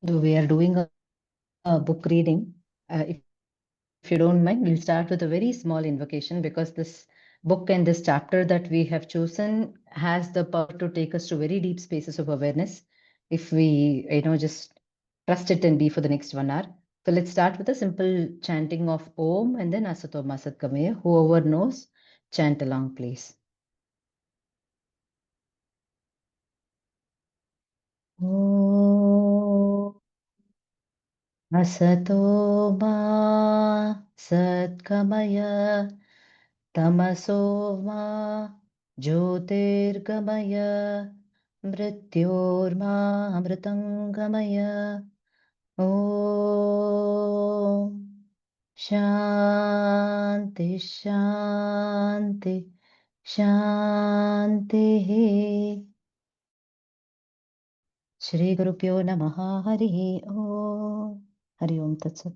we are doing a book reading. If you don't mind, we'll start with a very small invocation because this book and this chapter that we have chosen has the power to take us to very deep spaces of awareness if we, just trust it and be for the next 1 hour. So let's start with a simple chanting of Om and then Asato Masat Kamaya. Whoever knows, chant along, please. Om Asato Ma Satkamaya Tamaso Ma Jyotirgamaya Mrityorma Amritangamaya Om Shanti Shanti Shanti Shri Guru Pyo Namaha Hari Om Hari Om Tat Sat.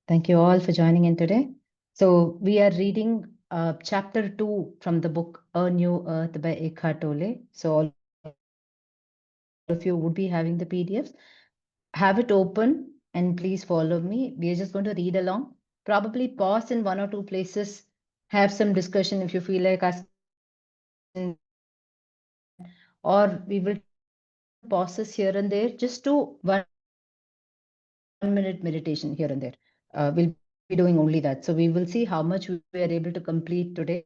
Thank you all for joining in today. So we are reading chapter 2 from the book A New Earth by Eckhart Tolle. So all of you would be having the PDFs. Have it open and please follow me. We are just going to read along. Probably pause in 1 or 2 places, have some discussion if you feel like asking me to do that. Or we will take some pauses here and there just to 1 minute meditation here and there. We'll be doing only that. So we will see how much we are able to complete today.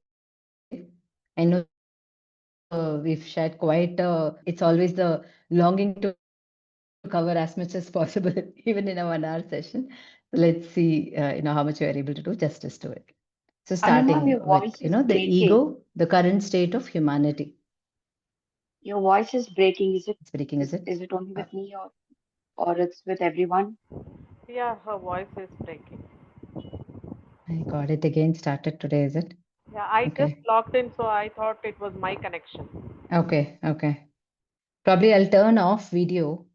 I know that we've shared quite it's always the longing to cover as much as possible, even in a 1 hour session. Let's see, how much we are able to do justice to it. So starting with, the ego, the current state of Anumam, humanity. your voice is breaking. Your voice is breaking. It's breaking, is it? Is it only Uh, with me or it's with everyone? Yeah, her voice is breaking. I got it again started today, is it? Yeah, I just Okay. logged in, so I thought it was my connection. Okay. Probably I'll turn off video.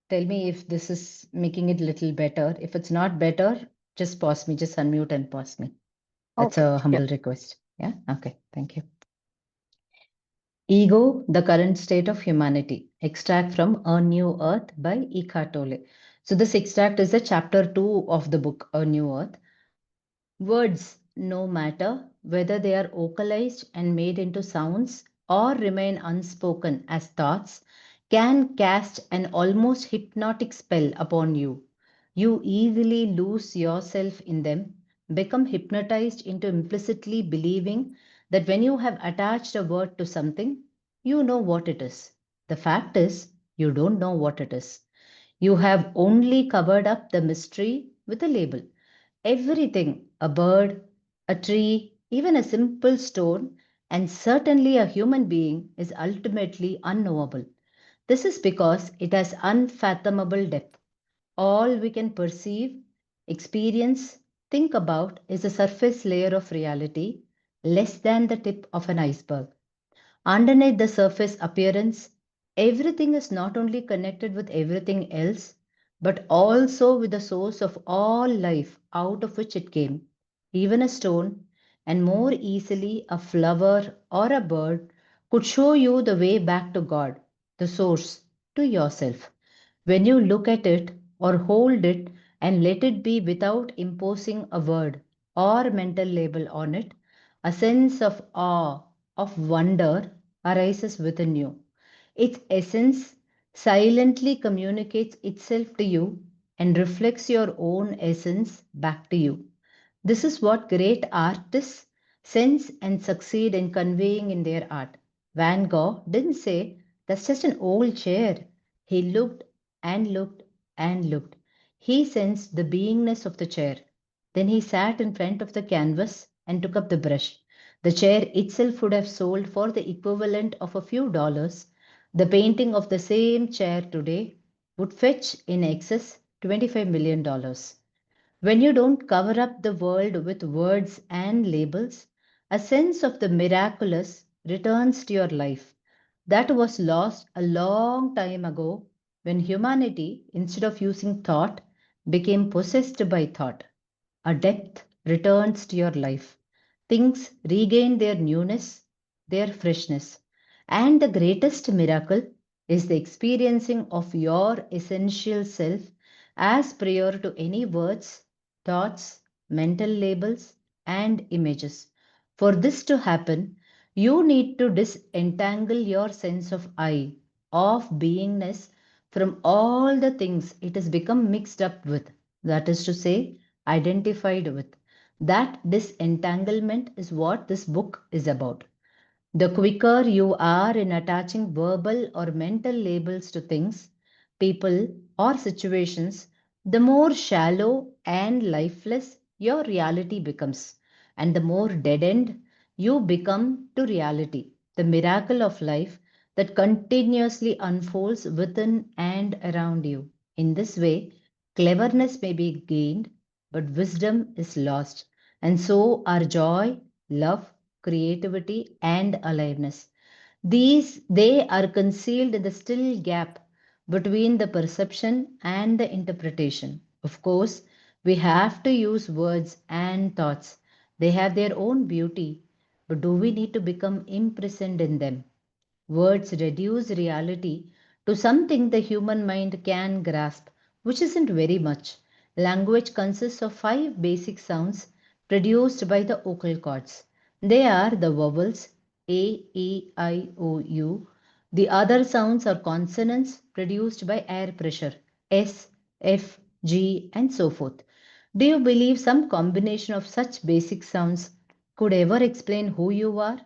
Tell me if this is making it little better. If it's not better, just pause me, just unmute and pause me. That's Okay, a sure. humble request. Yeah. Okay. Thank you. Ego, the current state of humanity. Extract from A New Earth by Eckhart Tolle. So this extract is the chapter 2 of the book A New Earth. Words, no matter whether they are vocalized and made into sounds or remain unspoken as thoughts, can cast an almost hypnotic spell upon you. You easily lose yourself in them, become hypnotized into implicitly believing that when you have attached a word to something, you know what it is. The fact is, you don't know what it is. You have only covered up the mystery with a label. Everything, a bird, a tree, even a simple stone, and certainly a human being, is ultimately unknowable. This is because it has unfathomable depth. All we can perceive, experience, think about is a surface layer of reality, less than the tip of an iceberg. Underneath the surface appearance, everything is not only connected with everything else, but also with the source of all life out of which it came. Even a stone, and more easily a flower or a bird, could show you the way back to God, the source, to yourself. When you look at it or hold it and let it be without imposing a word or mental label on it, a sense of awe, of wonder arises within you. Its essence silently communicates itself to you and reflects your own essence back to you. This is what great artists sense and succeed in conveying in their art. Van Gogh didn't say, "That's just an old chair." He looked and looked and looked. He sensed the beingness of the chair. Then he sat in front of the canvas and took up the brush. The chair itself would have sold for the equivalent of a few dollars. The painting of the same chair today would fetch in excess $25 million. When you don't cover up the world with words and labels, a sense of the miraculous returns to your life. That was lost a long time ago when humanity, instead of using thought, became possessed by thought. A depth returns to your life. Things regain their newness, their freshness. And the greatest miracle is the experiencing of your essential self as prior to any words, thoughts, mental labels, and images. For this to happen, you need to disentangle your sense of I, of beingness, from all the things it has become mixed up with, that is to say, identified with. That disentanglement is what this book is about. The quicker you are in attaching verbal or mental labels to things, people, or situations, the more shallow and lifeless your reality becomes, and the more dead end you become to reality, the miracle of life that continuously unfolds within and around you. In this way, cleverness may be gained, but wisdom is lost, and so are joy, love, creativity, and aliveness. These they are concealed in the still gap between the perception and the interpretation. Of course, we have to use words and thoughts. They have their own beauty, but do we need to become imprisoned in them? Words reduce reality to something the human mind can grasp, which isn't very much. Language consists of five basic sounds produced by the vocal cords. They are the vowels A, E, I, O, U. The other sounds are consonants produced by air pressure S, F, G, and so forth. Do you believe some combination of such basic sounds could ever explain who you are,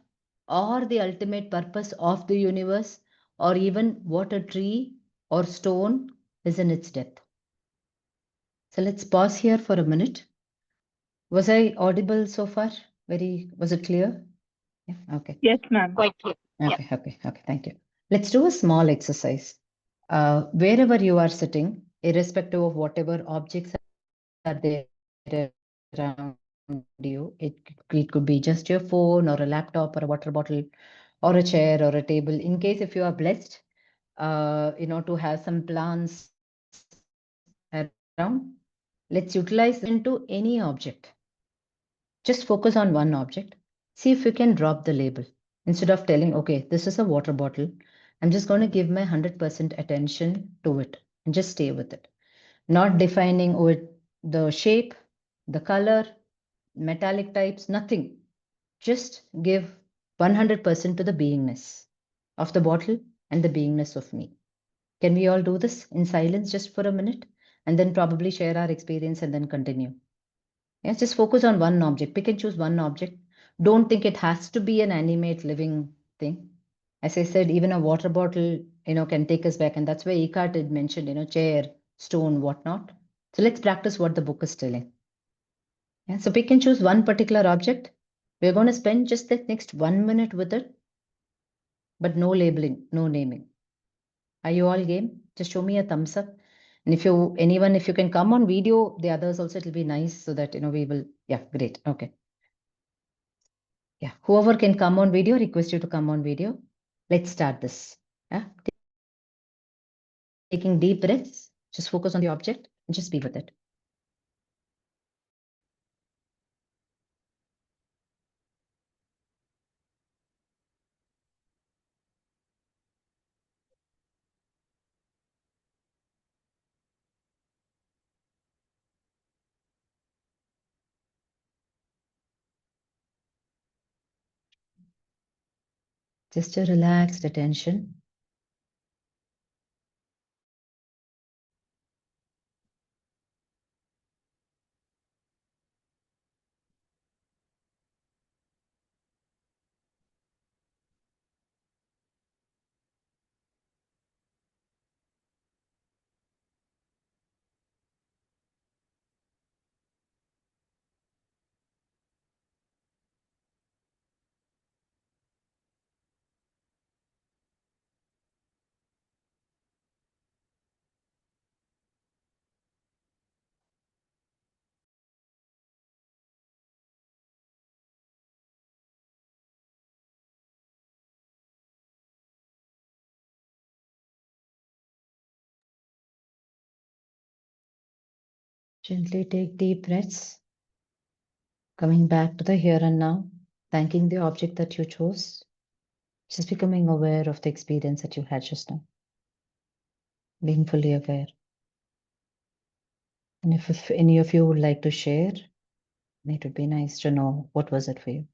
or the ultimate purpose of the universe, or even what a tree or stone is in its depth? So let's pause here for a minute. Was I audible so far? Was it clear? Yeah, okay. Yes, ma'am. Quite clear. Yeah. Okay, thank you. Let's do a small exercise. Wherever you are sitting, irrespective of whatever objects are there around you, it could be just your phone or a laptop or a water bottle or a chair or a table. In case if you are blessed, to have some plants around, let's utilize into any object. Just focus on one object. See if you can drop the label. Instead of telling, okay, this is a water bottle, I'm just going to give my 100% attention to it and just stay with it. Not defining with the shape, the color, metallic types, nothing. Just give 100% to the beingness of the bottle and the beingness of me. Can we all do this in silence just for a minute and then probably share our experience and then continue? Yes, just focus on one object. Pick and choose one object. Don't think it has to be an animate living thing. As I said, even a water bottle, can take us back. And that's why Eckhart had mentioned, chair, stone, whatnot. So let's practice what the book is telling. Yeah, so pick and choose one particular object. We're going to spend just the next 1 minute with it, but no labeling, no naming. Are you all game? Just show me a thumbs up. And if you can come on video, the others also, it'll be nice so that, we will, yeah, great. Okay. Yeah, whoever can come on video, request you to come on video. Let's start this. Yeah, taking deep breaths. Just focus on the object and just be with it. Just a relaxed attention. Gently take deep breaths. Coming back to the here and now, thanking the object that you chose. Just becoming aware of the experience that you had just now, being fully aware. And if any of you would like to share, it would be nice to know what was it for you.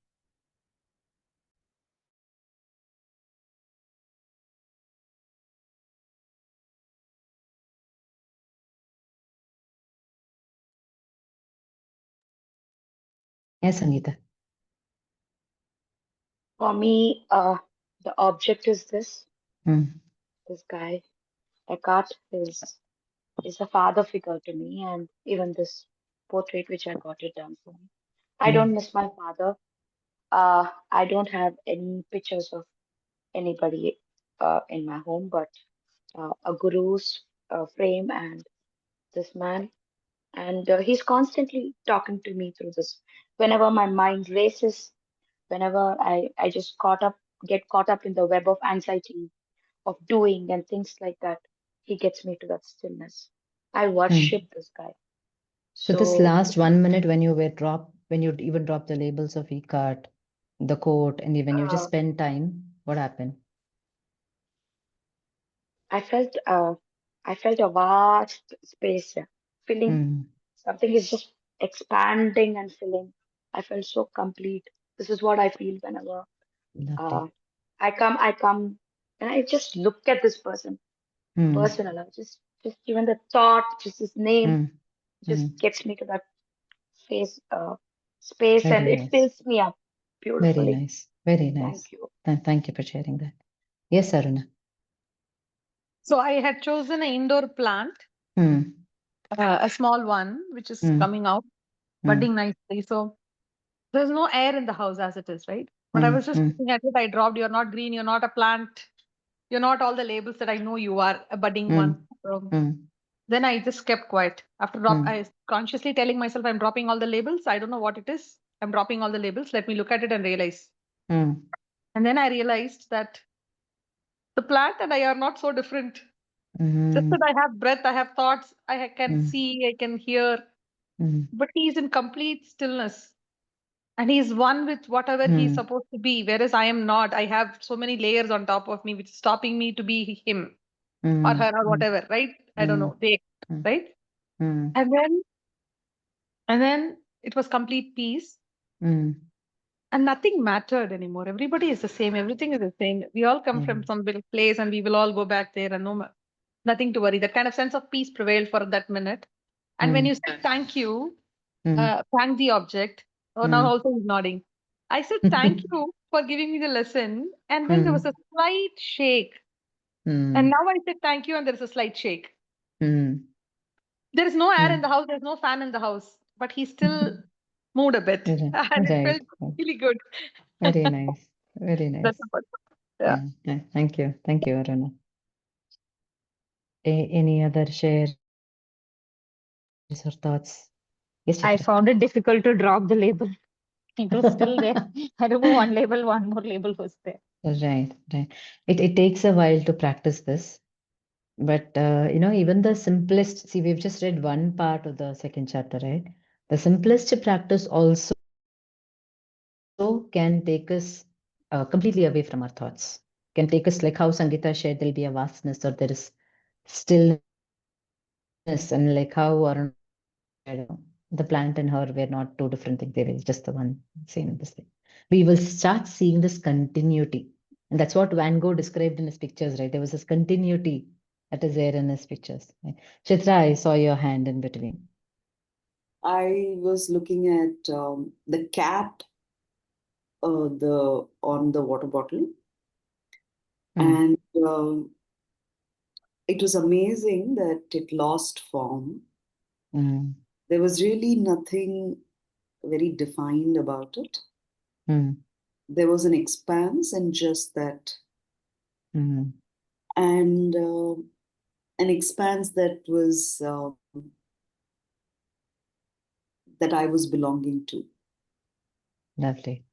Yes, Sangeeta. For me, the object is this. Mm, This guy, Eckhart, is a father figure to me, and even this portrait which I got it done for me. I don't mm, miss my father. I don't have any pictures of anybody in my home, but a guru's frame and this man. And he's constantly talking to me through this. Whenever my mind races, whenever I just get caught up in the web of anxiety, of doing and things like that, he gets me to that stillness. I worship mm. this guy. So this So last 1 minute when you when you even dropped the labels of Eckhart, the quote, and even you just uh, spend time, what happened? I felt uh, I felt a vast space filling. Mm, Something is just expanding and filling. I felt so complete. This is what I feel whenever uh, lovely. I come, and I just look at this person, Mm, personal. Just even the thought, just his name, mm, just mm. gets me to that space, and Very it nice. fills me up Very beautifully. nice. Very nice. Thank you. Thank you for sharing that. Yes, Aruna. So I had chosen an indoor plant, Mm, a small one, which is mm, coming out, mm, budding nicely. So there's no air in the house as it is, right? But I was mm, just mm, looking at it. I dropped, you're not green, you're not a plant, you're not all the labels that I know you are, a budding one. mm, So mm, then I just kept quiet. I mm, was consciously telling myself I'm dropping all the labels. I don't know what it is. I'm dropping all the labels. Let me look at it and realize. mm, And then I realized that the plant and I are not so different. Just that mm, I have breath, I have thoughts, can mm, see, I can hear, mm, but he's in complete stillness. And he's one with whatever he's mm, supposed to be, whereas I am not. I have so many layers on top of me, which is stopping me to be him or mm, her or mm, whatever, right? I don't mm, know. They, mm, right? mm, And then and then it was complete peace. mm. And nothing mattered anymore. Everybody is the same. Everything is the same. We all come Very from nice. some big place and we will all go back there and nothing to worry. That kind of sense of peace prevailed for that minute. And when Mm, you said thank you, mm, thank the object. Oh, now mm, also he's nodding. I said thank you for giving me the lesson. And then there was mm, a slight shake. And mm, now I said thank you and there's a slight shake. mm, There is no air in mm. the house, there's no fan in the house, but he still moved a bit. Right. And it felt Right. really good. Very nice. Very That's nice. about yeah. Yeah. Thank you. Thank you, Aruna. Any other shares or thoughts? Yes, Chitra. I found it difficult to drop the label. It was still there. I removed one label, one more label was there. Right, right. It takes a while to practice this, but even the simplest, see, we've just read one part of the second chapter, right? The simplest practice also can take us completely away from our thoughts. Can take us like how Sangeeta shared, there'll be a vastness or there is stillness, and like how Arun shared, the plant and her were not two different things. They were just the one same this thing. We will start seeing this continuity. And that's what Van Gogh described in his pictures, right? There was this continuity that is there in his pictures. Right? Chitra, I saw your hand in between. I was looking at the cat the on the water bottle, Mm, and it was amazing that it lost form. mm, There was really nothing very defined about it. mm, There was an expanse and just that, mm. and an expanse that was that I was belonging to, Lovely,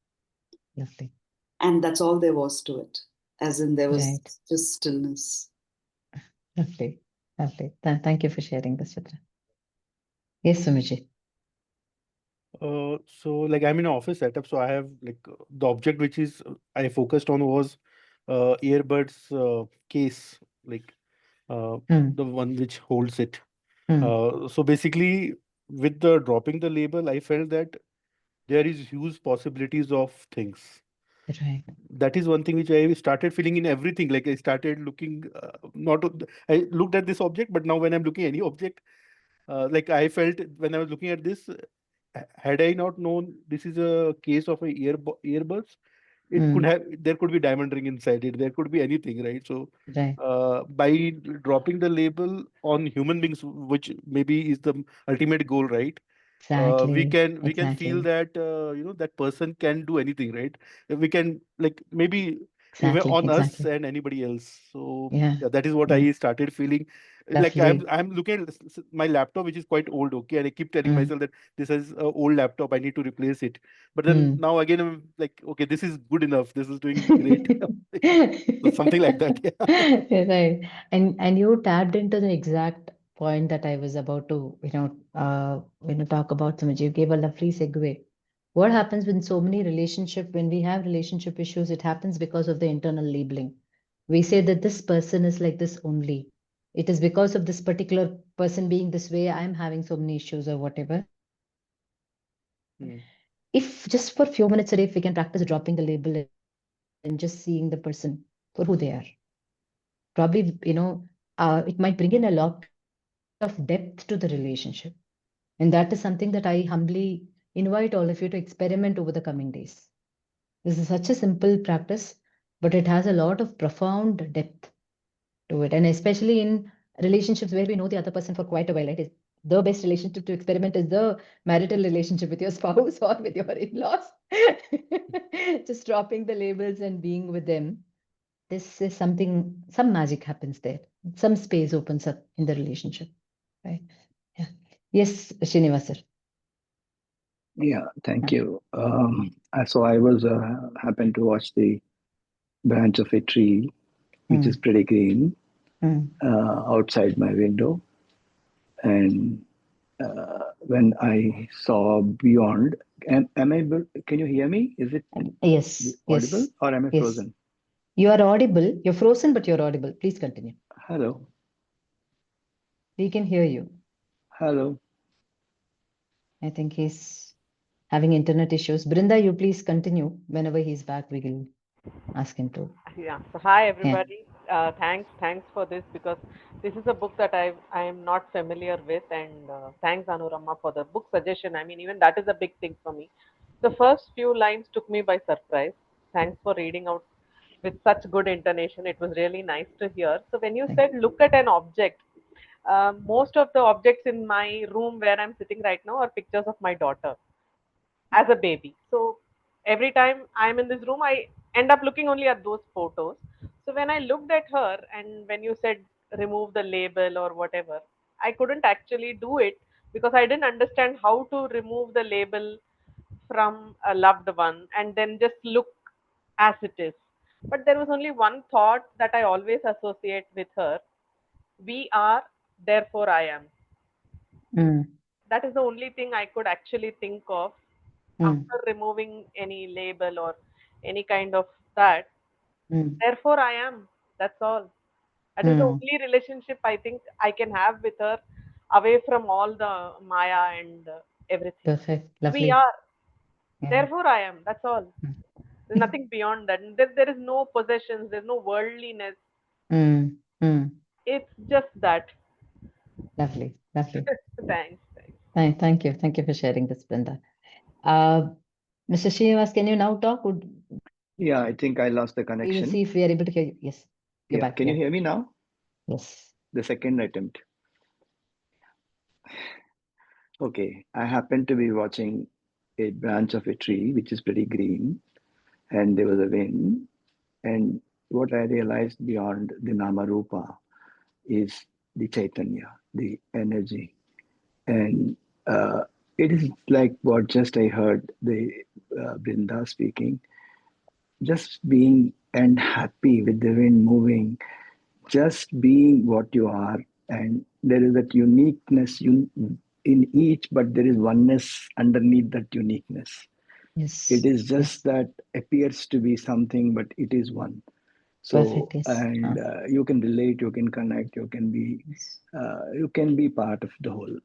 lovely. and that's all there was to it. As in, there was Right, just stillness. lovely, lovely. Thank you for sharing this, Chitra. Yes, Sumiji. So like I'm in an office setup, so I have like the object which is I focused on was earbuds case, like Hmm. the one which holds it. Hmm. So basically, with the dropping the label, I felt that there is huge possibilities of things. Right. That is one thing which I started feeling in everything. Like I started looking, not I looked at this object, but now when I'm looking at any object, like I felt when I was looking at this, had I not known this is a case of a earbuds, it could Hmm. have, there could be diamond ring inside it, there could be anything, right? So Right. by dropping the label on human beings, which maybe is the ultimate goal, right? We Exactly. can feel Exactly. that that person can do anything, right? We can, like, maybe even Exactly. on us Exactly. and anybody else. So Yeah. yeah, that is what Yeah. I started feeling. Like Lovely. I'm looking at my laptop, which is quite old, okay, and I keep telling Hmm. myself that this is an old laptop, I need to replace it. But then Hmm. now again I'm like, okay, this is good enough, this is doing great. So something like that. Yeah. Right. And you tapped into the exact point that I was about to, talk about, Samaj. You gave a lovely segue. What happens when so many when we have relationship issues, it happens because of the internal labeling. We say that this person is like this only. It is because of this particular person being this way, I'm having so many issues or whatever. Hmm. If just for a few minutes a day, if we can practice dropping the label and just seeing the person for who they are, probably, it might bring in a lot of depth to the relationship. And that is something that I humbly invite all of you to experiment over the coming days. This is such a simple practice, but it has a lot of profound depth to it. And especially in relationships where we know the other person for quite a while, right? The best relationship to experiment is the marital relationship with your spouse or with your in-laws. Just dropping the labels and being with them. This is something, some magic happens there. Some space opens up in the relationship, right? Yeah. Yes, Srinivas sir. Yeah, thank Yeah. you. So I was happened to watch the branch of a tree, which is Mm, pretty green, mm. outside my window, and when I saw beyond, am I able, can you hear me? Is it Yes, audible yes, or am I yes. frozen? You are audible. You're frozen, but you're audible. Please continue. Hello, We can hear you. hello. I think he's having internet issues. Brinda, you please continue. Whenever he's back, we will ask him to. Yeah. So hi Yeah. everybody. Thanks for this because this is a book that I am not familiar with, and thanks Anurama for the book suggestion. I mean, even that is a big thing for me. The first few lines took me by surprise. Thanks for reading out with such good intonation. It was really nice to hear. So when you Thank said look at an object, most of the objects in my room where I'm sitting right now are pictures of my daughter as a baby. So every time I'm in this room, I end up looking only at those photos. So when I looked at her, and when you said remove the label or whatever, I couldn't actually do it because I didn't understand how to remove the label from a loved one and then just look as it is. But there was only one thought that I always associate with her: we are, therefore I am. mm, That is the only thing I could actually think of mm, after removing any label or any kind of that. mm, Therefore, I am. That's all. That is the mm. only relationship I think I can have with her, away from all the Maya and everything. Perfect. We Lovely. are. Yeah. Therefore, I am. That's all. Mm. There's nothing beyond that. There is no possessions. There's no worldliness. Mm, mm. It's just that. Lovely. Lovely. Thanks. Thanks. Thank you. Thank you for sharing this, Brinda. Uh, Mr. Srinivas, can you now talk? Yeah, I think I lost the We will see connection. if we are able to hear you. Yes, you're Yeah, back. can you Yeah. hear me now? Yes. The second attempt. Okay, I happen to be watching a branch of a tree, which is pretty green, and there was a wind. And what I realized beyond the Nama Rupa is the Chaitanya, the energy. And it is like what just I heard the Brinda speaking, just being and happy with the wind moving, just being what you are. And there is that uniqueness in each, but there is oneness underneath that uniqueness. It Yes. is Yes. just that appears to be something, but it is one. So, Perfect. Yes. and you can relate, you can connect, you can Yes. be part of the whole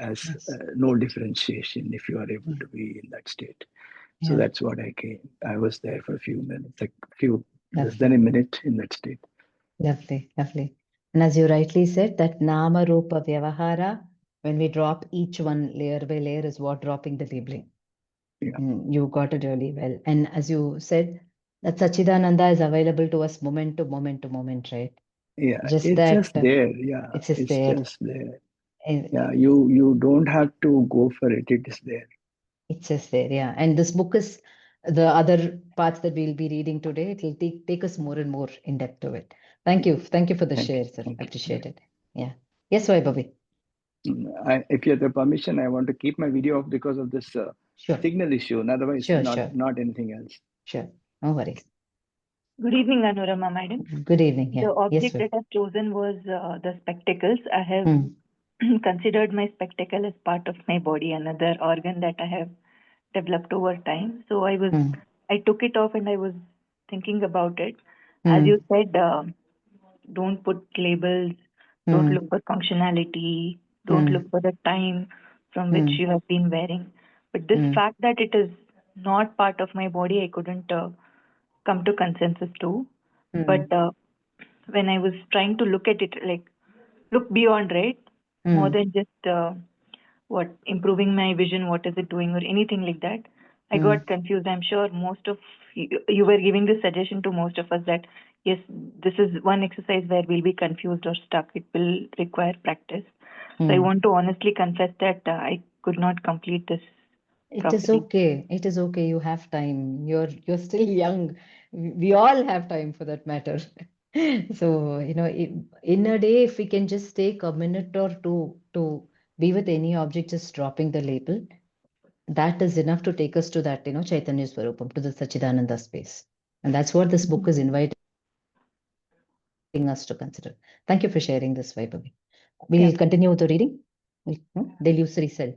as Yes. no differentiation if you are able Yeah. to be in that state. So Yeah. that's what I came. I was there for a few minutes, like less than Lovely. a minute in that state. Lovely. Lovely. And as you rightly said, that Nama Rupa Vyavahara, when we drop each one layer by layer, is what dropping the labeling. Yeah, You got it really well. And as you said, that Sachidananda is available to us moment to moment to moment, right? yeah, Just it's that just there. Yeah, it's just it's there. just there. And Yeah, you don't have to go for it. It is there. it's just there, yeah. And this book is the other parts that we'll be reading today. It will take us more and more in depth to it. Thank you. Thank you for the Thank you. share, sir. Thank you. Appreciate it. Yeah. Yes, Vaibhavi. If you have the permission, I want to keep my video off because of this Sure. signal issue, and otherwise, Sure, not sure, not anything else. sure. No worries. Good evening, Anorama madam. Good evening. Yeah. The Yes, object sir. that I've chosen was the spectacles. I have considered my spectacle as part of my body, another organ that I have developed over time. So I took it off and I was thinking about it. As you said, don't put labels, don't look for functionality, don't look for the time from which you have been wearing. But this fact that it is not part of my body, I couldn't come to consensus to. But when I was trying to look at it, like look beyond, right? More than just what improving my vision, what is it doing, or anything like that. I got confused. I'm sure most of you were giving this suggestion to most of us that yes, this is one exercise where we'll be confused or stuck. It will require practice. So I want to honestly confess that I could not complete this It is properly. okay. It is okay. You have time. You're still young. We all have time for that matter. So, in a day, if we can just take a minute or two to be with any object, just dropping the label, that is enough to take us to that, Chaitanya Swarupam, to the Sachidananda space. And that's what this book is inviting us to consider. Thank you for sharing this, Vaibhavi. Yeah. We'll continue with the reading. The illusory self.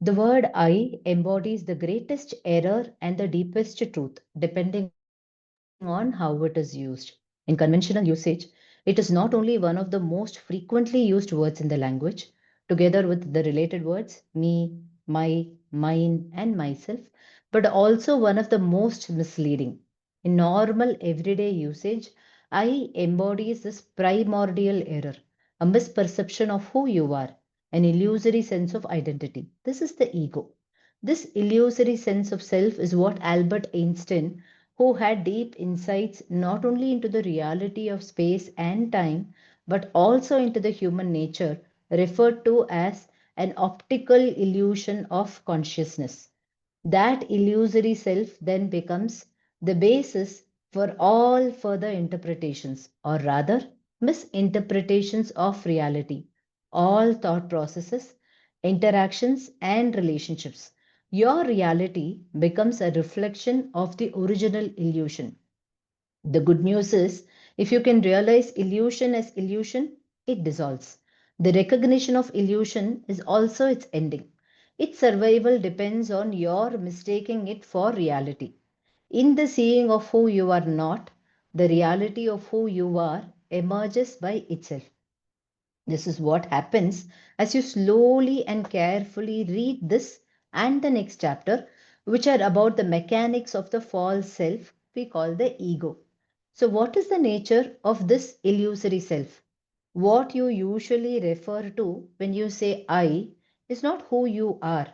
The word I embodies the greatest error and the deepest truth, depending on how it is used. In conventional usage, it is not only one of the most frequently used words in the language, together with the related words me, my, mine, and myself, but also one of the most misleading. In normal everyday usage, I embodies this primordial error, a misperception of who you are, an illusory sense of identity. This is the ego. This illusory sense of self is what Albert Einstein, who had deep insights not only into the reality of space and time, but also into the human nature, referred to as an optical illusion of consciousness. That illusory self then becomes the basis for all further interpretations, or rather, misinterpretations of reality, all thought processes, interactions, and relationships. Your reality becomes a reflection of the original illusion. The good news is, if you can realize illusion as illusion, it dissolves. The recognition of illusion is also its ending. Its survival depends on your mistaking it for reality. In the seeing of who you are not, the reality of who you are emerges by itself. This is what happens as you slowly and carefully read this and the next chapter, which are about the mechanics of the false self we call the ego. So, what is the nature of this illusory self? What you usually refer to when you say I is not who you are.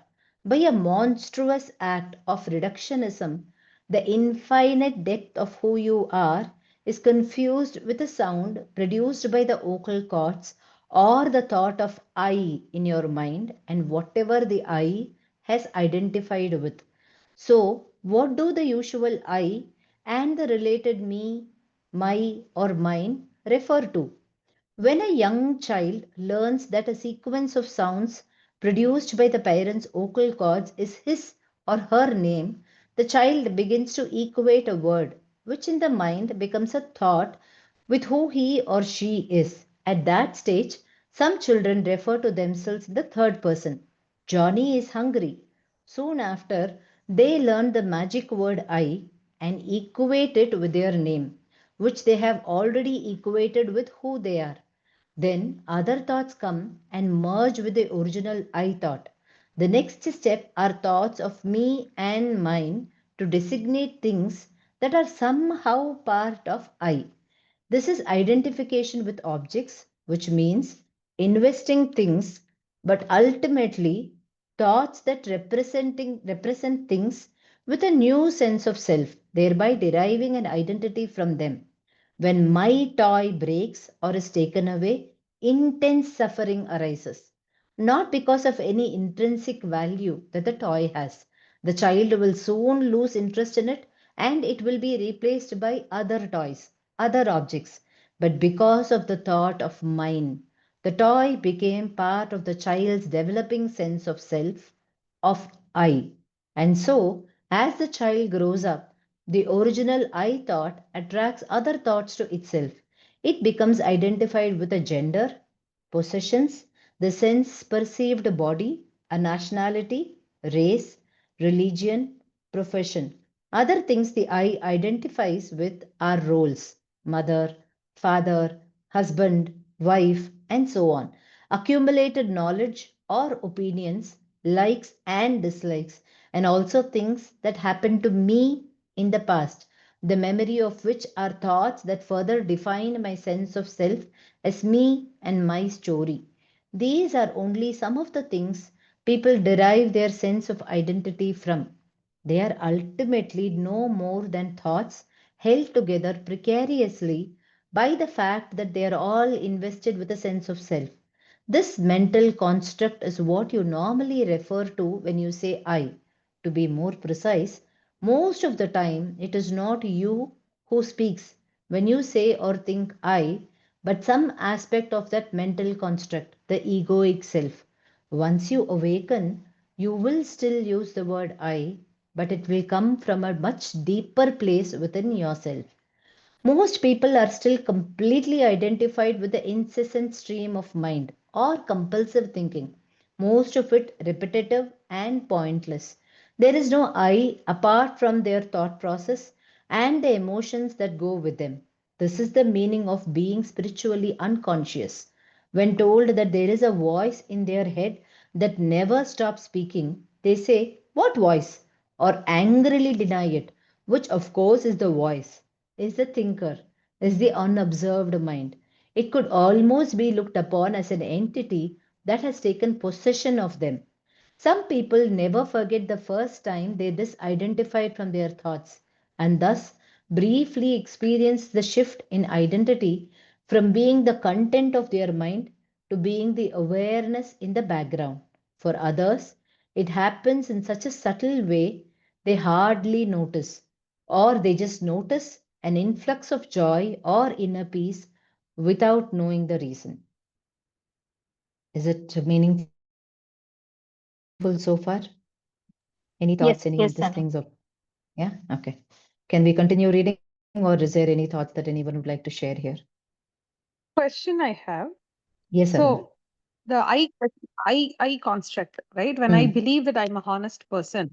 By a monstrous act of reductionism, the infinite depth of who you are is confused with the sound produced by the vocal cords or the thought of I in your mind and whatever the I has identified with. So, what do the usual I and the related me, my, or mine refer to? When a young child learns that a sequence of sounds produced by the parent's vocal cords is his or her name, the child begins to equate a word, which in the mind becomes a thought, with who he or she is. At that stage, some children refer to themselves in the third person. Johnny is hungry. Soon after, they learn the magic word I and equate it with their name. which they have already equated with who they are. Then other thoughts come and merge with the original I thought. The next step are thoughts of me and mine to designate things that are somehow part of I. This is identification with objects, which means investing things, but ultimately thoughts that represent things with a new sense of self, thereby deriving an identity from them. When my toy breaks or is taken away, intense suffering arises. Not because of any intrinsic value that the toy has. The child will soon lose interest in it and it will be replaced by other toys, other objects. But because of the thought of mine, the toy became part of the child's developing sense of self, of I. And so, as the child grows up, the original I thought attracts other thoughts to itself. It becomes identified with a gender, possessions, the sense perceived body, a nationality, race, religion, profession. Other things the I identifies with are roles, mother, father, husband, wife, and so on. Accumulated knowledge or opinions, likes and dislikes, and also things that happened to me in the past, the memory of which are thoughts that further define my sense of self as me and my story. These are only some of the things people derive their sense of identity from. They are ultimately no more than thoughts held together precariously by the fact that they are all invested with a sense of self. This mental construct is what you normally refer to when you say I. To be more precise, most of the time it is not you who speaks when you say or think I, but some aspect of that mental construct, the egoic self. Once you awaken, you will still use the word I, but it will come from a much deeper place within yourself. Most people are still completely identified with the incessant stream of mind or compulsive thinking, most of it repetitive and pointless. There is no I apart from their thought process and the emotions that go with them. This is the meaning of being spiritually unconscious. When told that there is a voice in their head that never stops speaking, they say, "What voice?" or angrily deny it, which of course is the voice, is the thinker, is the unobserved mind. It could almost be looked upon as an entity that has taken possession of them. Some people never forget the first time they disidentified from their thoughts and thus briefly experience the shift in identity from being the content of their mind to being the awareness in the background. For others, it happens in such a subtle way they hardly notice, or they just notice an influx of joy or inner peace without knowing the reason. Is it meaningful so far? Any Yes, thoughts, any yes, these Anu. things of yeah? Okay. Can we continue reading or is there any thoughts that anyone would like to share here? Question I have. Yes, Arun. So the I construct, right? When I Mm, believe that I'm a honest person,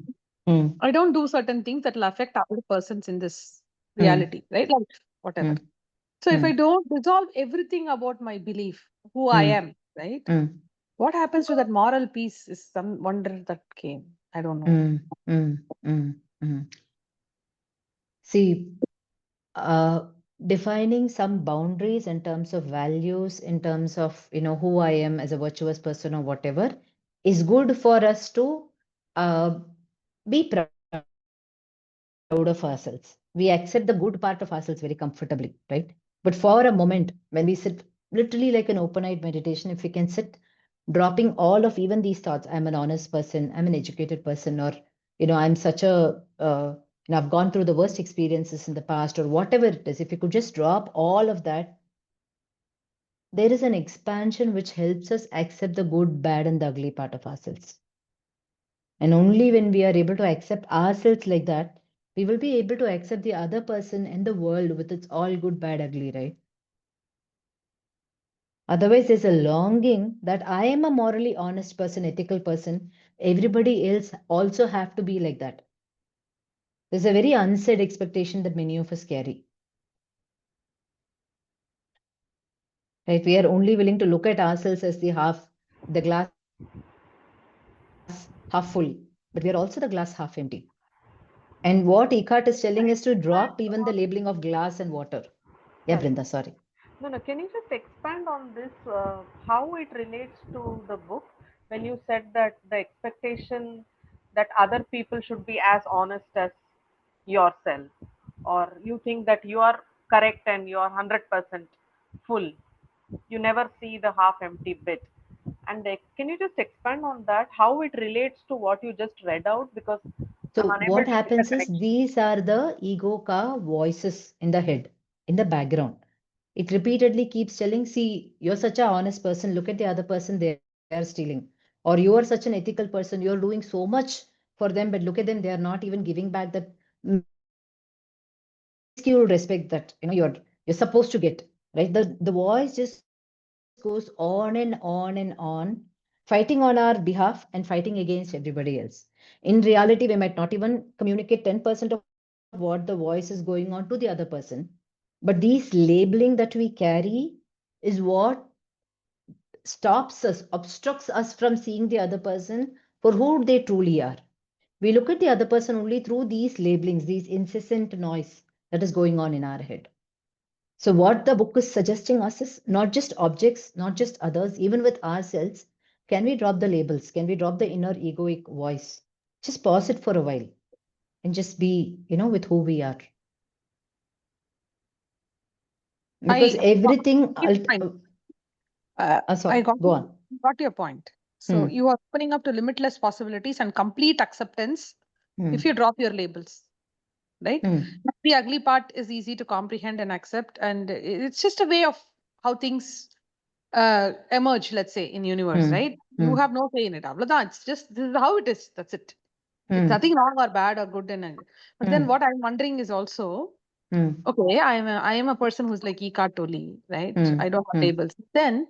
mm, I don't do certain things that will affect other persons in this mm, reality, right? Like whatever. mm, So if I mm, don't resolve everything about my belief, who I mm, am, right? mm, What happens to that moral peace is some wonder that came. I don't know. mm, mm, mm, mm. See, uh, defining some boundaries in terms of values, in terms of who I am as a virtuous person or whatever, is good for us to uh, be proud of ourselves. We accept the good part of ourselves very comfortably, right? But for a moment, when we sit literally like an open eyed meditation, if we can sit dropping all of even these thoughts, I'm an honest person, I'm an educated person, or I'm such a I've gone through the worst experiences in the past, or whatever it is, if you could just drop all of that, there is an expansion which helps us accept the good, bad, and the ugly part of ourselves. And only when we are able to accept ourselves like that, we will be able to accept the other person and the world with its all good, bad, ugly, right? Otherwise, there's a longing that I am a morally honest person, ethical person. Everybody else also have to be like that. There's a very unsaid expectation that many of us carry. right? We are only willing to look at ourselves as the glass half full, but we are also the glass half empty. And what Eckhart is telling is to drop even the labeling of glass and water. Yeah, Correct. Brinda, sorry. No, can you just expand on this, how it relates to the book when you said that the expectation that other people should be as honest as yourself, or you think that you are correct and you are 100% full, you never see the half empty bit. And can you just expand on that, how it relates to what you just read out? Because I'm So unable what to see the happens is connection. these are the ego ka voices in the head, in the background. It repeatedly keeps telling, see, you're such an honest person. Look at the other person, they are stealing. Or you are such an ethical person. You're doing so much for them, but look at them, they are not even giving back that minuscule respect that you're supposed to get. Right? The voice just goes on and on and on, fighting on our behalf and fighting against everybody else. In reality, we might not even communicate 10% of what the voice is going on to the other person. But these labeling that we carry is what stops us, obstructs us from seeing the other person for who they truly are. We look at the other person only through these labelings, these incessant noise that is going on in our head. So, what the book is suggesting us is not just objects, not just others, even with ourselves. Can we drop the labels? Can we drop the inner egoic voice? Just pause it for a while and just be, with who we are. Because I everything, sorry, I got go on. your point. So you are opening up to limitless possibilities and complete acceptance if you drop your labels, right? The ugly part is easy to comprehend and accept, and it's just a way of how things emerge, let's say, in universe, right? You have no say in it. It's just this is how it is. That's it. It's nothing wrong or bad or good and but then what I'm wondering is also, okay, I am a person who's like Eckhart Tolle, right? I don't have labels. Then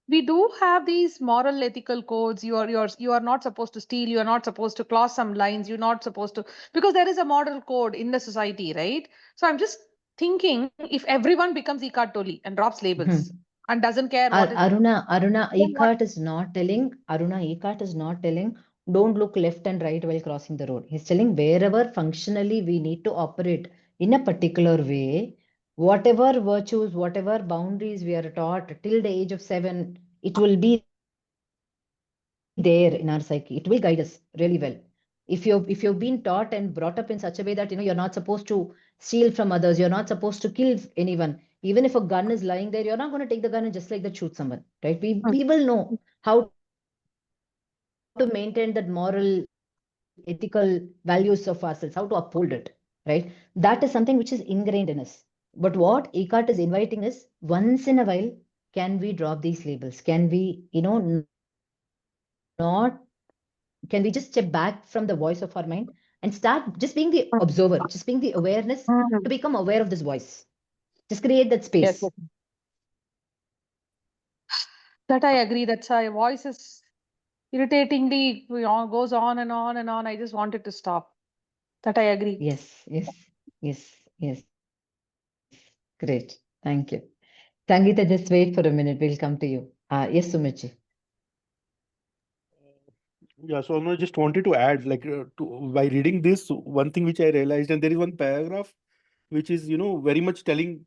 we do have these moral ethical codes. You are not supposed to steal, you are not supposed to cross some lines, you're not supposed to, because there is a moral code in the society, right? So I'm just thinking, if everyone becomes Eckhart Tolle and drops labels and doesn't care what is Aruna, then what? Eckhart is not telling, don't look left and right while crossing the road. He's telling wherever functionally we need to operate in a particular way, whatever virtues, whatever boundaries we are taught till the age of 7, it will be there in our psyche. It will guide us really well. If you've been taught and brought up in such a way that you're not supposed to steal from others, you're not supposed to kill anyone. Even if a gun is lying there, you're not going to take the gun and just like that shoot someone, right? We will know how to maintain that moral, ethical values of ourselves, how to uphold it, right? That is something which is ingrained in us. But what Eckhart is inviting is, once in a while, can we drop these labels? Can we, not can we just step back from the voice of our mind and start just being the observer, just being the awareness to become aware of this voice? Just create that space. Yes, yes. That I agree. That's why voice is irritatingly goes on and on and on. I just wanted to stop. That I agree. Yes. Great. Thank you. Sangeeta, just wait for a minute. We'll come to you. Yes, Sumichi. Yeah, so I just wanted to add, by reading this, one thing which I realized, and there is one paragraph which is, very much telling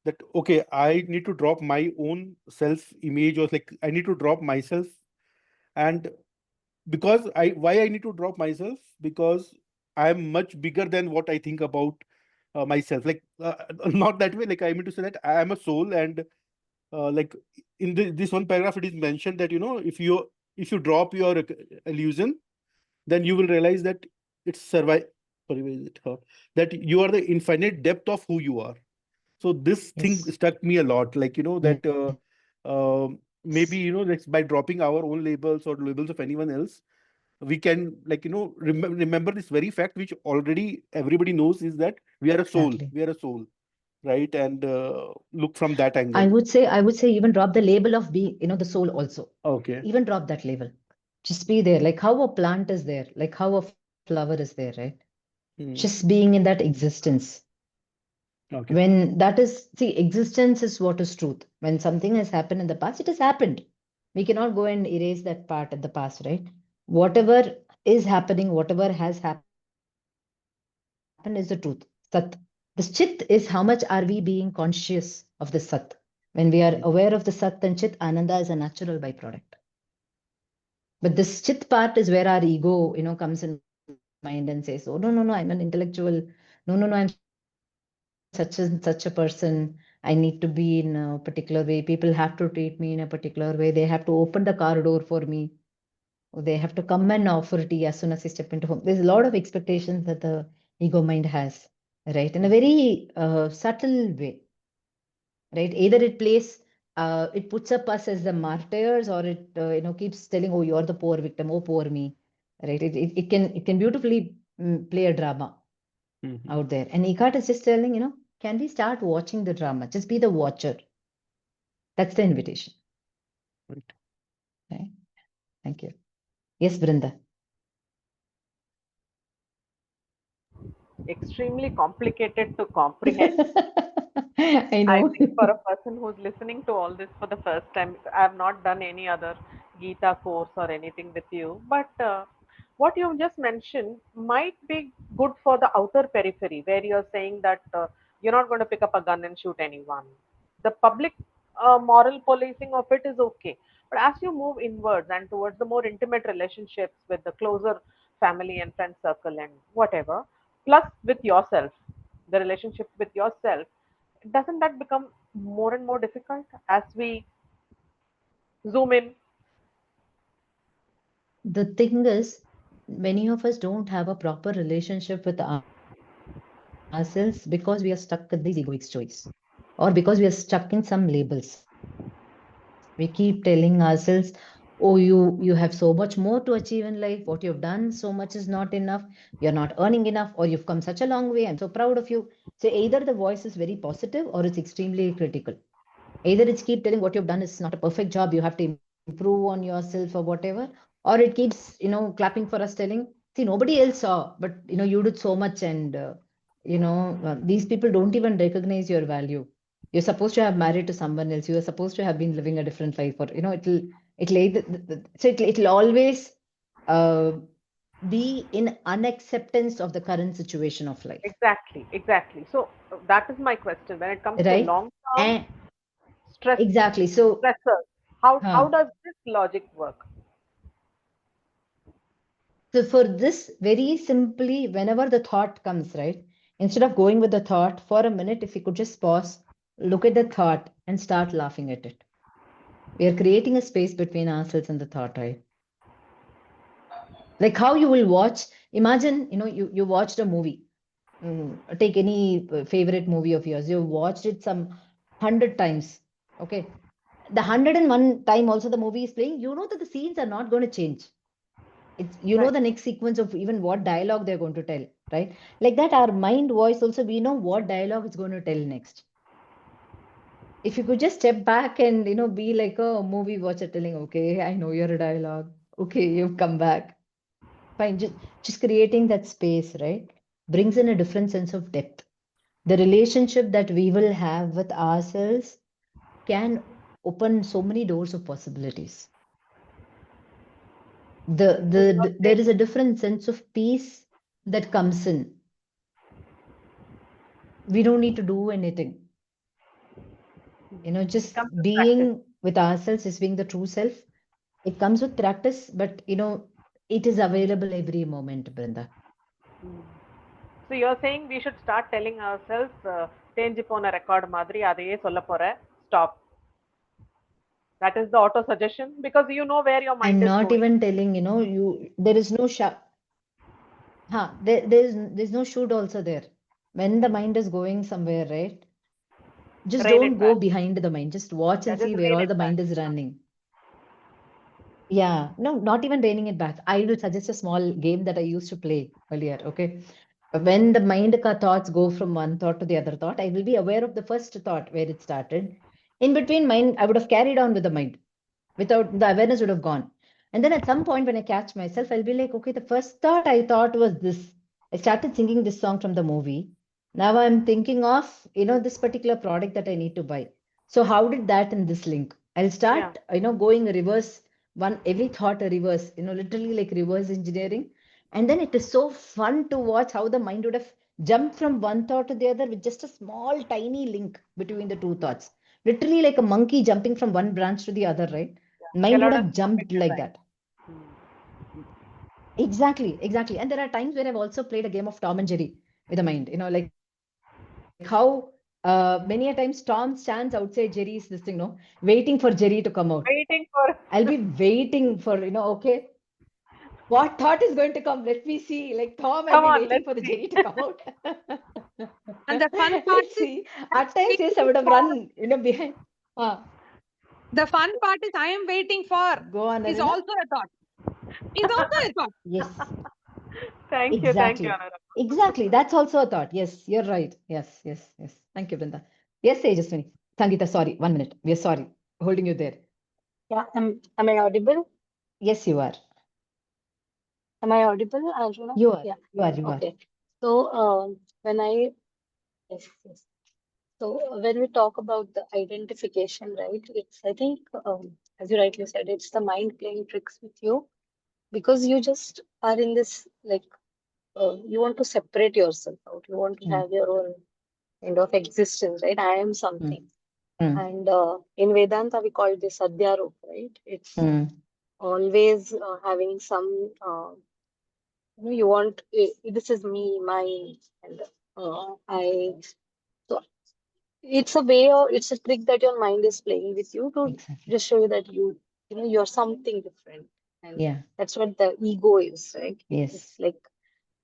that, okay, I need to drop my own self-image, or like I need to drop myself. And because why I need to drop myself? Because I'm much bigger than what I think about myself. Not that way. Like, I mean to say that I am a soul, and like in this one paragraph, it is mentioned that, if you drop your illusion, then you will realize that it's survive. Sorry, where is it? That you are the infinite depth of who you are. So this thing Yes. struck me a lot. Like, that maybe, like, by dropping our own labels or labels of anyone else, we can, like, remember this very fact, which already everybody knows, is that we are a soul. Exactly. We are a soul, right? And look from that I angle. would say, even drop the label of being, the soul also. Okay. Even drop that label. Just be there, like how a plant is there, like how a flower is there, right? Hmm. Just being in that existence. Okay. When that is, see, existence is what is truth. When something has happened in the past, it has happened. We cannot go and erase that part of the past, right? Whatever is happening, whatever has happened is the truth. Sat. The chit is how much are we being conscious of the sat. When we are aware of the sat and chit, ananda is a natural byproduct. But this chit part is where our ego, comes in mind and says, "Oh no, I'm an intellectual. No, I'm such a person. I need to be in a particular way. People have to treat me in a particular way. They have to open the car door for me. Or they have to come and offer tea as soon as I step into home." There's a lot of expectations that the ego mind has, right? In a very subtle way, right? Either it plays, it puts up us as the martyrs, or it keeps telling, "Oh, you're the poor victim, oh poor me," right? It can beautifully play a drama Mhm. out there. And Eckhart is just telling, can we start watching the drama? Just be the watcher. That's the invitation. Right. Right? Thank you. Yes, Brinda. Extremely complicated to comprehend. I I know. think for a person who's listening to all this for the first time, I have not done any other Gita course or anything with you, but what you just mentioned might be good for the outer periphery, where you're saying that you're not going to pick up a gun and shoot anyone. The public moral policing of it is okay, but as you move inwards and towards the more intimate relationships with the closer family and friend circle and whatever, plus with yourself, the relationship with yourself, doesn't that become more and more difficult as we zoom in? The thing is, many of us don't have a proper relationship with ourselves because we are stuck in these egoic choice, or because we are stuck in some labels. We keep telling ourselves, "Oh, you have so much more to achieve in life. What you've done so much is not enough. You're not earning enough, or you've come such a long way. I'm so proud of you." So either the voice is very positive or it's extremely critical. Either it's keep telling what you've done is not a perfect job, you have to improve on yourself or whatever, or it keeps clapping for us, telling, "See, nobody else saw, but you did so much, and these people don't even recognize your value. You're supposed to have married to someone else, you are supposed to have been living a different life, or it'll always uh, be in unacceptance of the current situation of life, Exactly, exactly. So that is my question. When it comes to right? long term And stress exactly, so stressors, how huh. does this logic work? So for this, very simply, whenever the thought comes, right, instead of going with the thought for a minute, if you could just pause, look at the thought and start laughing at it. We are creating a space between ourselves and the thought, right? Like how you will watch, imagine, you watched a movie. Take any favorite movie of yours. You watched it some 100 times. Okay. The 101 time also the movie is playing, you know that the scenes are not going to change. It's Right. the next sequence of even what dialogue they're going to tell, right? Like that, our mind voice also, we know what dialogue it's going to tell next. If you could just step back and be like a movie watcher telling, "Okay, I know your dialogue. Okay, you've come back." Fine. Just creating that space, right? Brings in a different sense of depth. The relationship that we will have with ourselves can open so many doors of possibilities. So you're There is saying a different sense of peace that comes in. We don't need to do anything. it Just comes with practice. being with ourselves is being the true self. It comes with practice, but it is available every moment, Brinda. So you're saying we should start telling ourselves, தேஞ்சு போன record மாதிரி அதையே சொல்ல போற, stop. That is the auto suggestion because you know where your mind I'm is not going. even telling, there is no there's no should also there. When the mind is going somewhere, right? Just Rein don't it go back. behind the mind. Just watch Yeah, and just see where rein all it the back. mind is running. Yeah, no, not even reining it back. I will suggest a small game that I used to play earlier. Okay. When the mind thoughts go from one thought to the other thought, I will be aware of the first thought where it started. In between mind, I would have carried on with the mind. Without the awareness would have gone. And then at some point when I catch myself, I'll be like, okay, the first thought I thought was this. I started singing this song from the movie. Now I'm thinking of, this particular product that I need to buy. So how did that in this link? I'll Yeah. start, going reverse, every thought a reverse, literally like reverse engineering. And then it is so fun to watch how the mind would have jumped from one thought to the other with just a small, tiny link between the two thoughts. Literally like a monkey jumping from one branch to the other, right? A Mind would lot of have perfect jumped like design. that. Exactly, exactly. And there are times where I've also played a game of Tom and Jerry with the mind, like how many a times Tom stands outside Jerry's this thing, waiting for Jerry to come out. Waiting for I'll be waiting for, okay, what thought is going to come? Let me see. Like Tom, I'll be come on, waiting let's for the see. Jerry to come out. And the fun part Let's is see. At times, yes, I would have run, behind. the fun part is I am waiting for Go on, is Aruna. also a thought. Is also a thought. Yes, Thank you, exactly. Anurag. Exactly. That's also a thought. Yes, you're right. Yes, yes, yes. Thank you, Brinda. Yes, Tejaswini. Sangeeta, sorry. 1 minute. We are sorry. Holding you there. Yeah, am I audible? Yes, you are. Am I audible, Arjuna? You are. Yeah. You are. You are. Okay. So, when I yes, yes. So when we talk about the identification, right? It's I think, as you rightly said, it's the mind playing tricks with you because you just are in this like you want to separate yourself out. You want to have your own kind of existence, right? I am something. And in Vedanta, we call this Adhyaropa, right? It's always having some, you want, this is me, mine, and I. So it's a way or it's a trick that your mind is playing with you to Exactly. just show you that you're something different. And Yeah. that's what the ego is, right? Yes. It's like,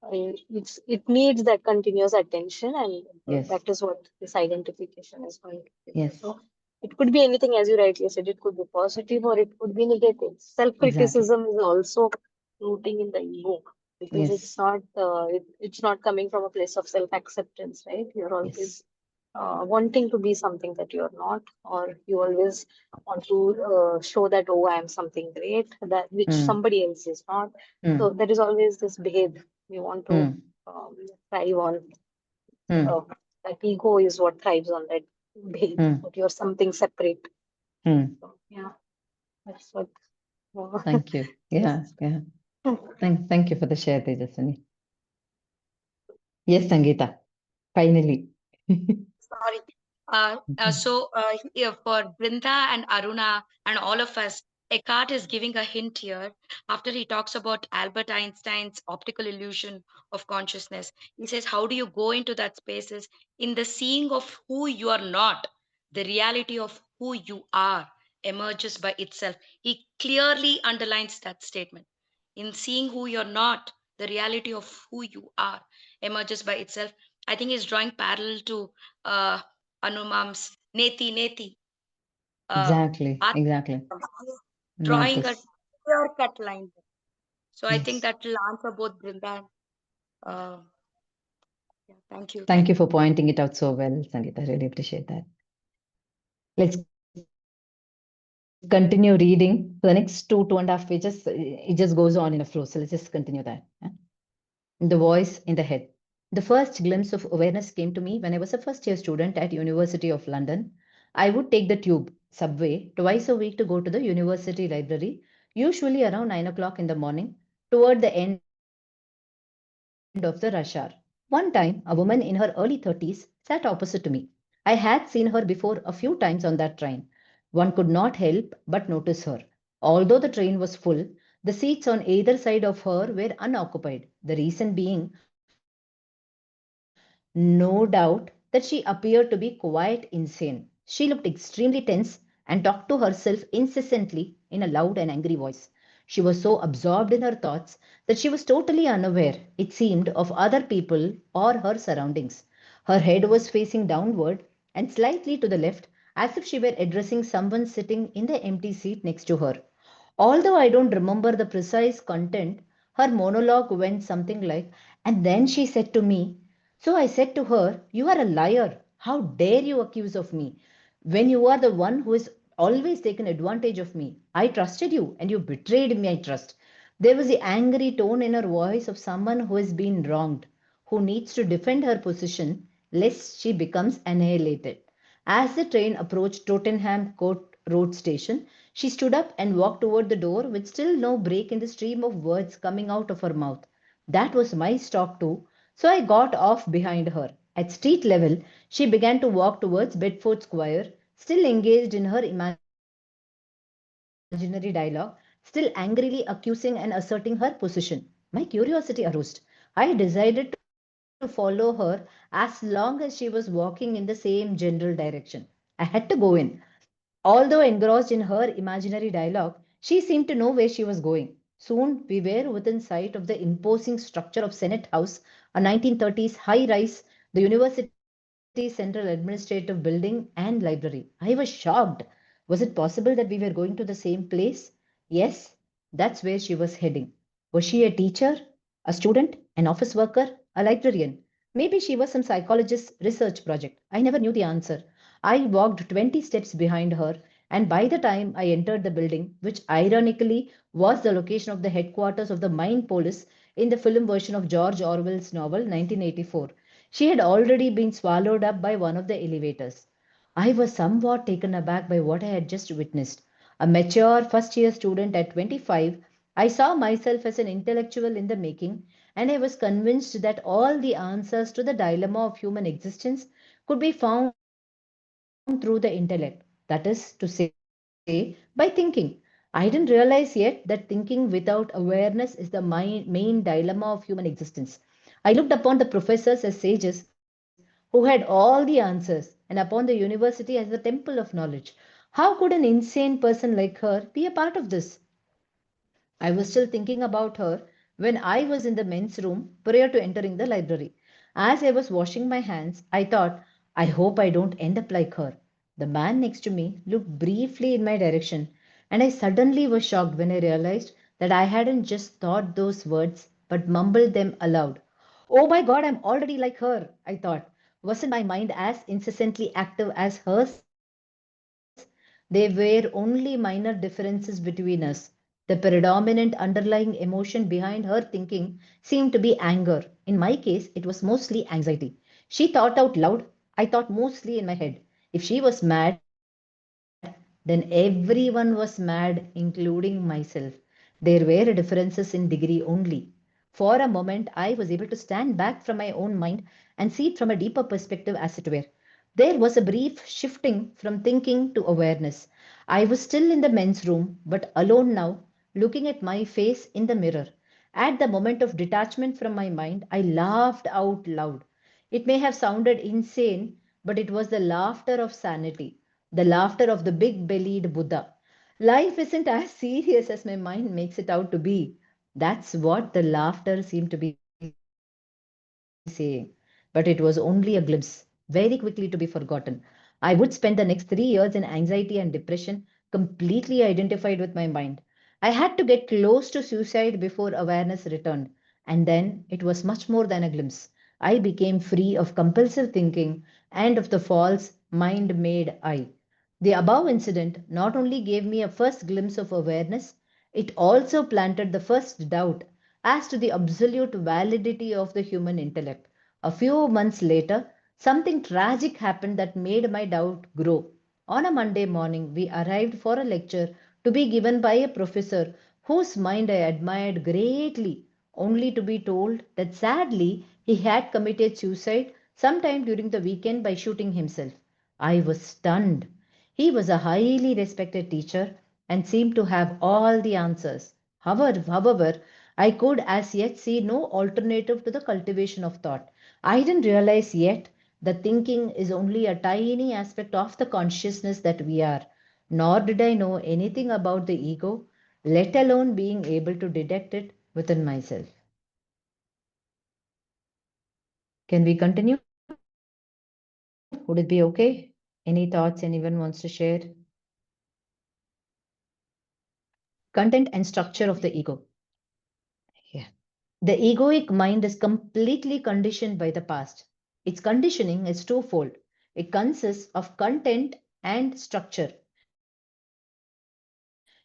it needs that continuous attention, and Yes. that is what this identification is going to give you. Yes. So it could be anything, as you rightly said, it could be positive or it could be negative. Self-criticism is also rooting in the ego because Yes. it's not coming from a place of self-acceptance, right? You're always Yes. wanting to be something that you're not, or you always want to show that, oh, I am something great, that which somebody else is not. So there is always this behavior we want to thrive on. That ego is what thrives on that behavior, but you're something separate. So, yeah, that's what. Thank you. Yeah, yeah. Thank you for the share, Tejaswini. Yes, Sangeeta. Finally. Sorry. Here for Brinda and Aruna and all of us, Eckhart is giving a hint here after he talks about Albert Einstein's optical illusion of consciousness. He says, how do you go into that spaces in the seeing of who you are not? The reality of who you are emerges by itself. He clearly underlines that statement. In seeing who you're not, the reality of who you are emerges by itself. I think he's drawing parallel to Anumam's Neti Neti. Exactly. Art- Exactly. Drawing a Notice. clear cut line. So I think Yes. that will answer both Brinda. Yeah, thank you. Thank you for pointing it out so well, Sangeeta. I really appreciate that. Let's continue reading. For the next 2.5 pages, it just goes on in a flow. So let's just continue that. Yeah? The voice in the head. The first glimpse of awareness came to me when I was a first-year student at University of London. I would take the tube, subway, twice a week to go to the university library, usually around 9 o'clock in the morning, toward the end of the rush hour. One time, a woman in her early 30s sat opposite to me. I had seen her before a few times on that train. One could not help but notice her. Although the train was full, the seats on either side of her were unoccupied. The reason being, no doubt, that she appeared to be quite insane. She looked extremely tense and talked to herself incessantly in a loud and angry voice. She was so absorbed in her thoughts that she was totally unaware, it seemed, of other people or her surroundings. Her head was facing downward and slightly to the left, as if she were addressing someone sitting in the empty seat next to her. Although I don't remember the precise content, her monologue went something like, and then she said to me, so I said to her, you are a liar. How dare you accuse of me when you are the one who has always taken advantage of me? I trusted you and you betrayed my trust. There was the angry tone in her voice of someone who has been wronged, who needs to defend her position lest she becomes annihilated. As the train approached Tottenham Court Road station, she stood up and walked toward the door with still no break in the stream of words coming out of her mouth. That was my stop too, so I got off behind her. At street level, she began to walk towards Bedford Square, still engaged in her imaginary dialogue, still angrily accusing and asserting her position. My curiosity aroused. I decided to follow her as long as she was walking in the same general direction. I had to go in. Although engrossed in her imaginary dialogue, she seemed to know where she was going. Soon we were within sight of the imposing structure of Senate House, a 1930s high rise, the university's central administrative building and library. I was shocked. Was it possible that we were going to the same place? Yes, that's where she was heading. Was she a teacher, a student, an office worker, a librarian? Maybe she was some psychologist's research project. I never knew the answer. I walked 20 steps behind her, and by the time I entered the building, which ironically was the location of the headquarters of the Mind Police in the film version of George Orwell's novel 1984, she had already been swallowed up by one of the elevators. I was somewhat taken aback by what I had just witnessed. A mature first year student at 25, I saw myself as an intellectual in the making, and I was convinced that all the answers to the dilemma of human existence could be found through the intellect, that is to say, by thinking. I didn't realize yet that thinking without awareness is the main dilemma of human existence. I looked upon the professors as sages who had all the answers, and upon the university as the temple of knowledge. How could an insane person like her be a part of this? I was still thinking about her when I was in the men's room prior to entering the library. As I was washing my hands, I thought, I hope I don't end up like her. The man next to me looked briefly in my direction, and I suddenly was shocked when I realized that I hadn't just thought those words but mumbled them aloud. Oh my God, I'm already like her, I thought. Wasn't my mind as incessantly active as hers? There were only minor differences between us. The predominant underlying emotion behind her thinking seemed to be anger. In my case, it was mostly anxiety. She thought out loud, I thought mostly in my head. If she was mad, then everyone was mad, including myself. There were differences in degree only. For a moment, I was able to stand back from my own mind and see it from a deeper perspective, as it were. There was a brief shifting from thinking to awareness. I was still in the men's room, but alone now, looking at my face in the mirror. At the moment of detachment from my mind, I laughed out loud. It may have sounded insane, but it was the laughter of sanity, the laughter of the big bellied Buddha. Life isn't as serious as my mind makes it out to be. That's what the laughter seemed to be saying. But it was only a glimpse, very quickly to be forgotten. I would spend the next 3 years in anxiety and depression, completely identified with my mind. I had to get close to suicide before awareness returned. And then it was much more than a glimpse. I became free of compulsive thinking and of the false mind made I. The above incident not only gave me a first glimpse of awareness, it also planted the first doubt as to the absolute validity of the human intellect. A few months later, something tragic happened that made my doubt grow. On a Monday morning, we arrived for a lecture to be given by a professor whose mind I admired greatly, only to be told that sadly he had committed suicide sometime during the weekend by shooting himself. I was stunned. He was a highly respected teacher and seemed to have all the answers. However, I could as yet see no alternative to the cultivation of thought. I didn't realize yet that thinking is only a tiny aspect of the consciousness that we are, nor did I know anything about the ego, let alone being able to detect it within myself. Can we continue? Would it be okay? Any thoughts anyone wants to share? Content and structure of the ego. Yeah. The egoic mind is completely conditioned by the past. Its conditioning is twofold. It consists of content and structure.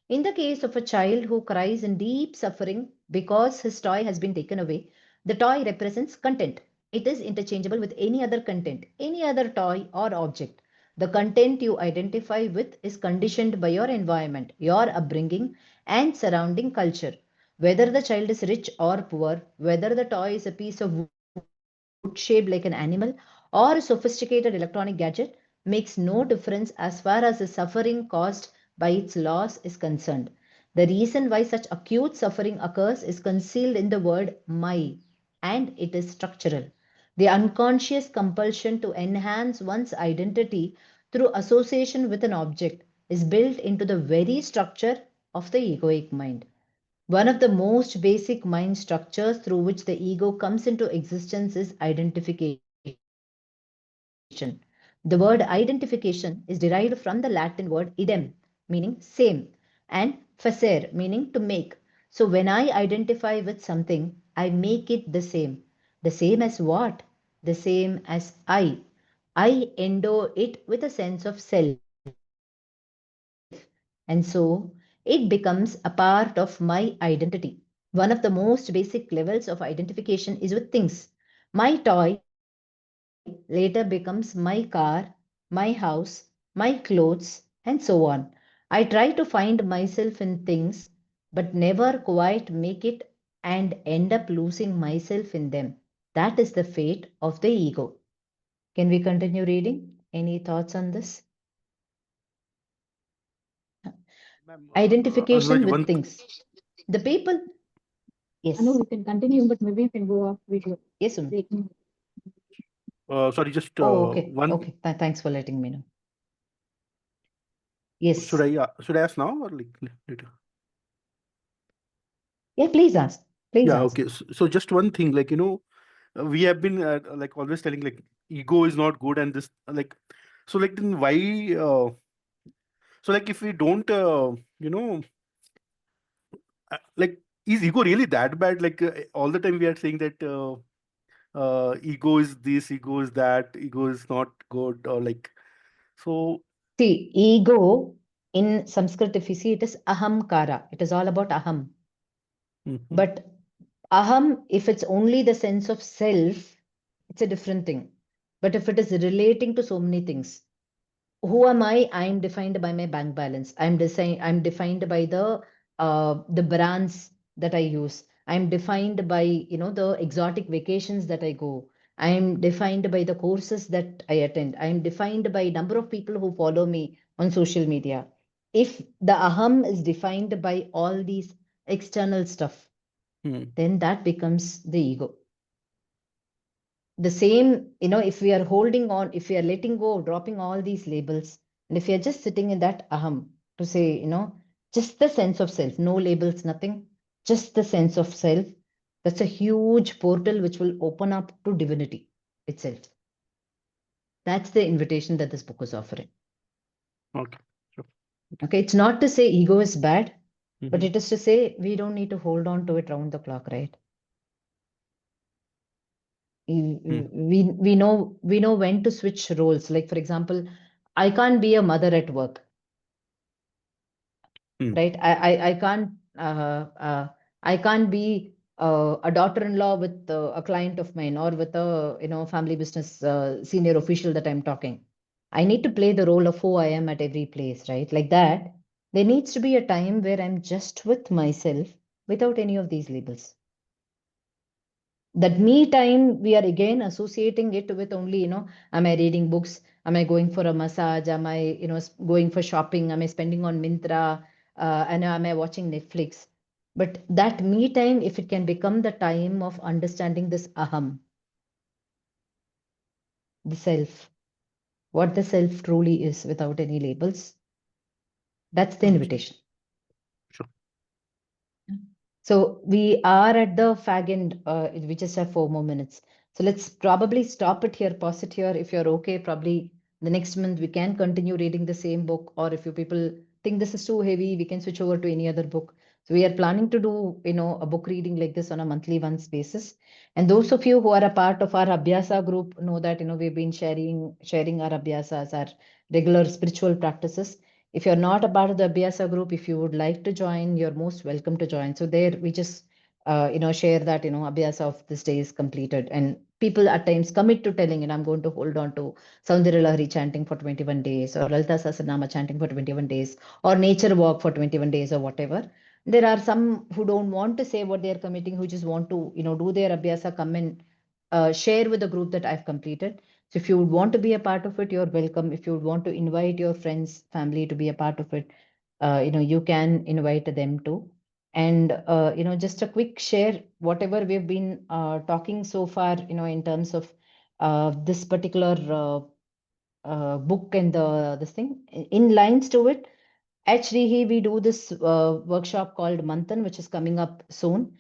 In the case of a child who cries in deep suffering because his toy has been taken away, the toy represents content. It is the It is interchangeable with any other content, any other toy or object. The content you identify with is conditioned by your environment, your upbringing, and surrounding culture. Whether the child is rich or poor, whether the toy is a piece of wood shaped like an animal or a sophisticated electronic gadget, makes no difference as far as the suffering caused by its loss is concerned. The reason why such acute suffering occurs is concealed in the word my, and it is structural. The unconscious compulsion to enhance one's identity through association with an object is built into the very structure of the egoic mind. One of the most basic mind structures through which the ego comes into existence is identification. The word identification is derived from the Latin word idem, meaning same, and facere, meaning to make. So when I identify with something, I make it the same. The same as what? The same as I. I endow it with a sense of self. And so it becomes a part of my identity. One of the most basic levels of identification is with things. My toy later becomes my car, my house, my clothes, and so on. I try to find myself in things, but never quite make it and end up losing myself in them. That is the fate of the ego. Can we continue reading? Any thoughts on this? Ma'am, Identification with Anuj, things. The people, I know yes, we can continue, but maybe you can go off video. yes, Sumi. sorry, just Oh, okay, one. okay. Thanks for letting me know. Should Yes. should I ask now or like later? Yeah, please ask. Please Yeah, ask. okay. So just one thing, like we have been like always telling like ego is not good and this like so like then why so like if we don't like is ego really that bad? Like all the time we are saying that ego is this, ego is that, ego is not good or like so. See, ego in Sanskrit, if you see, it is ahamkara. It is all about aham. Mhm. But aham, if it's only the sense of self, it's a different thing. But if it is relating to so many things, who am I? I am defined by my bank balance. I'm defined by the brands that I use. I'm defined by the exotic vacations that I go. I am defined by the courses that I attend. I am defined by number of people who follow me on social media. If the aham is defined by all these external stuff, Hmm. then that becomes the ego. The same, if we are holding on, if we are letting go, dropping all these labels, and if we are just sitting in that aham to say, just the sense of self, no labels, nothing, just the sense of self, that's a huge portal which will open up to divinity itself. That's the invitation that this book is offering. Okay. Sure. Okay, it's not to say ego is bad, but Mhm. it is to say we don't need to hold on to it round the clock, right? Hmm. We know when to switch roles. Like for example, I can't be a mother at work, Hmm. right? I can't be a daughter-in-law with a client of mine or with a family business senior official that I'm talking. I need to play the role of who I am at every place, right? Like that. There needs to be a time where I'm just with myself without any of these labels. That me time, we are again associating it with only, am I reading books? Am I going for a massage? Am I, going for shopping? Am I spending on Mintra? And am I watching Netflix? But that me time, if it can become the time of understanding this aham, the self, what the self truly is without any labels, that's the Understood. invitation. Sure. So we are at the fag end. We just have 4 more minutes. So let's probably stop it here, pause it here. If you're okay, probably the next month we can continue reading the same book. Or if you people think this is too heavy, we can switch over to any other book. So we are planning to do, a book reading like this on a monthly once basis. And those of you who are a part of our Abhyasa group know that, we've been sharing our Abhyasas, our regular spiritual practices. If you're not a part of the Abhyasa group, if you would like to join, you're most welcome to join. So there we just share that, abhyasa of this day is completed. And people at times commit to telling, I'm going to hold on to Saundarya Lahari chanting for 21 days, or Lalita Sahasranama chanting for 21 days, or nature walk for 21 days, or whatever. There are some who don't want to say what they are committing, who just want to, do their abhyasa, come and share with the group that I've completed. So if you would want to be a part of it, you're welcome. If you would want to invite your friends, family to be a part of it, you can invite them too. And just a quick share, whatever we've been talking so far, in terms of this particular book and this thing, in lines to it. At Shreehi, we do this workshop called Manthan, which is coming up soon.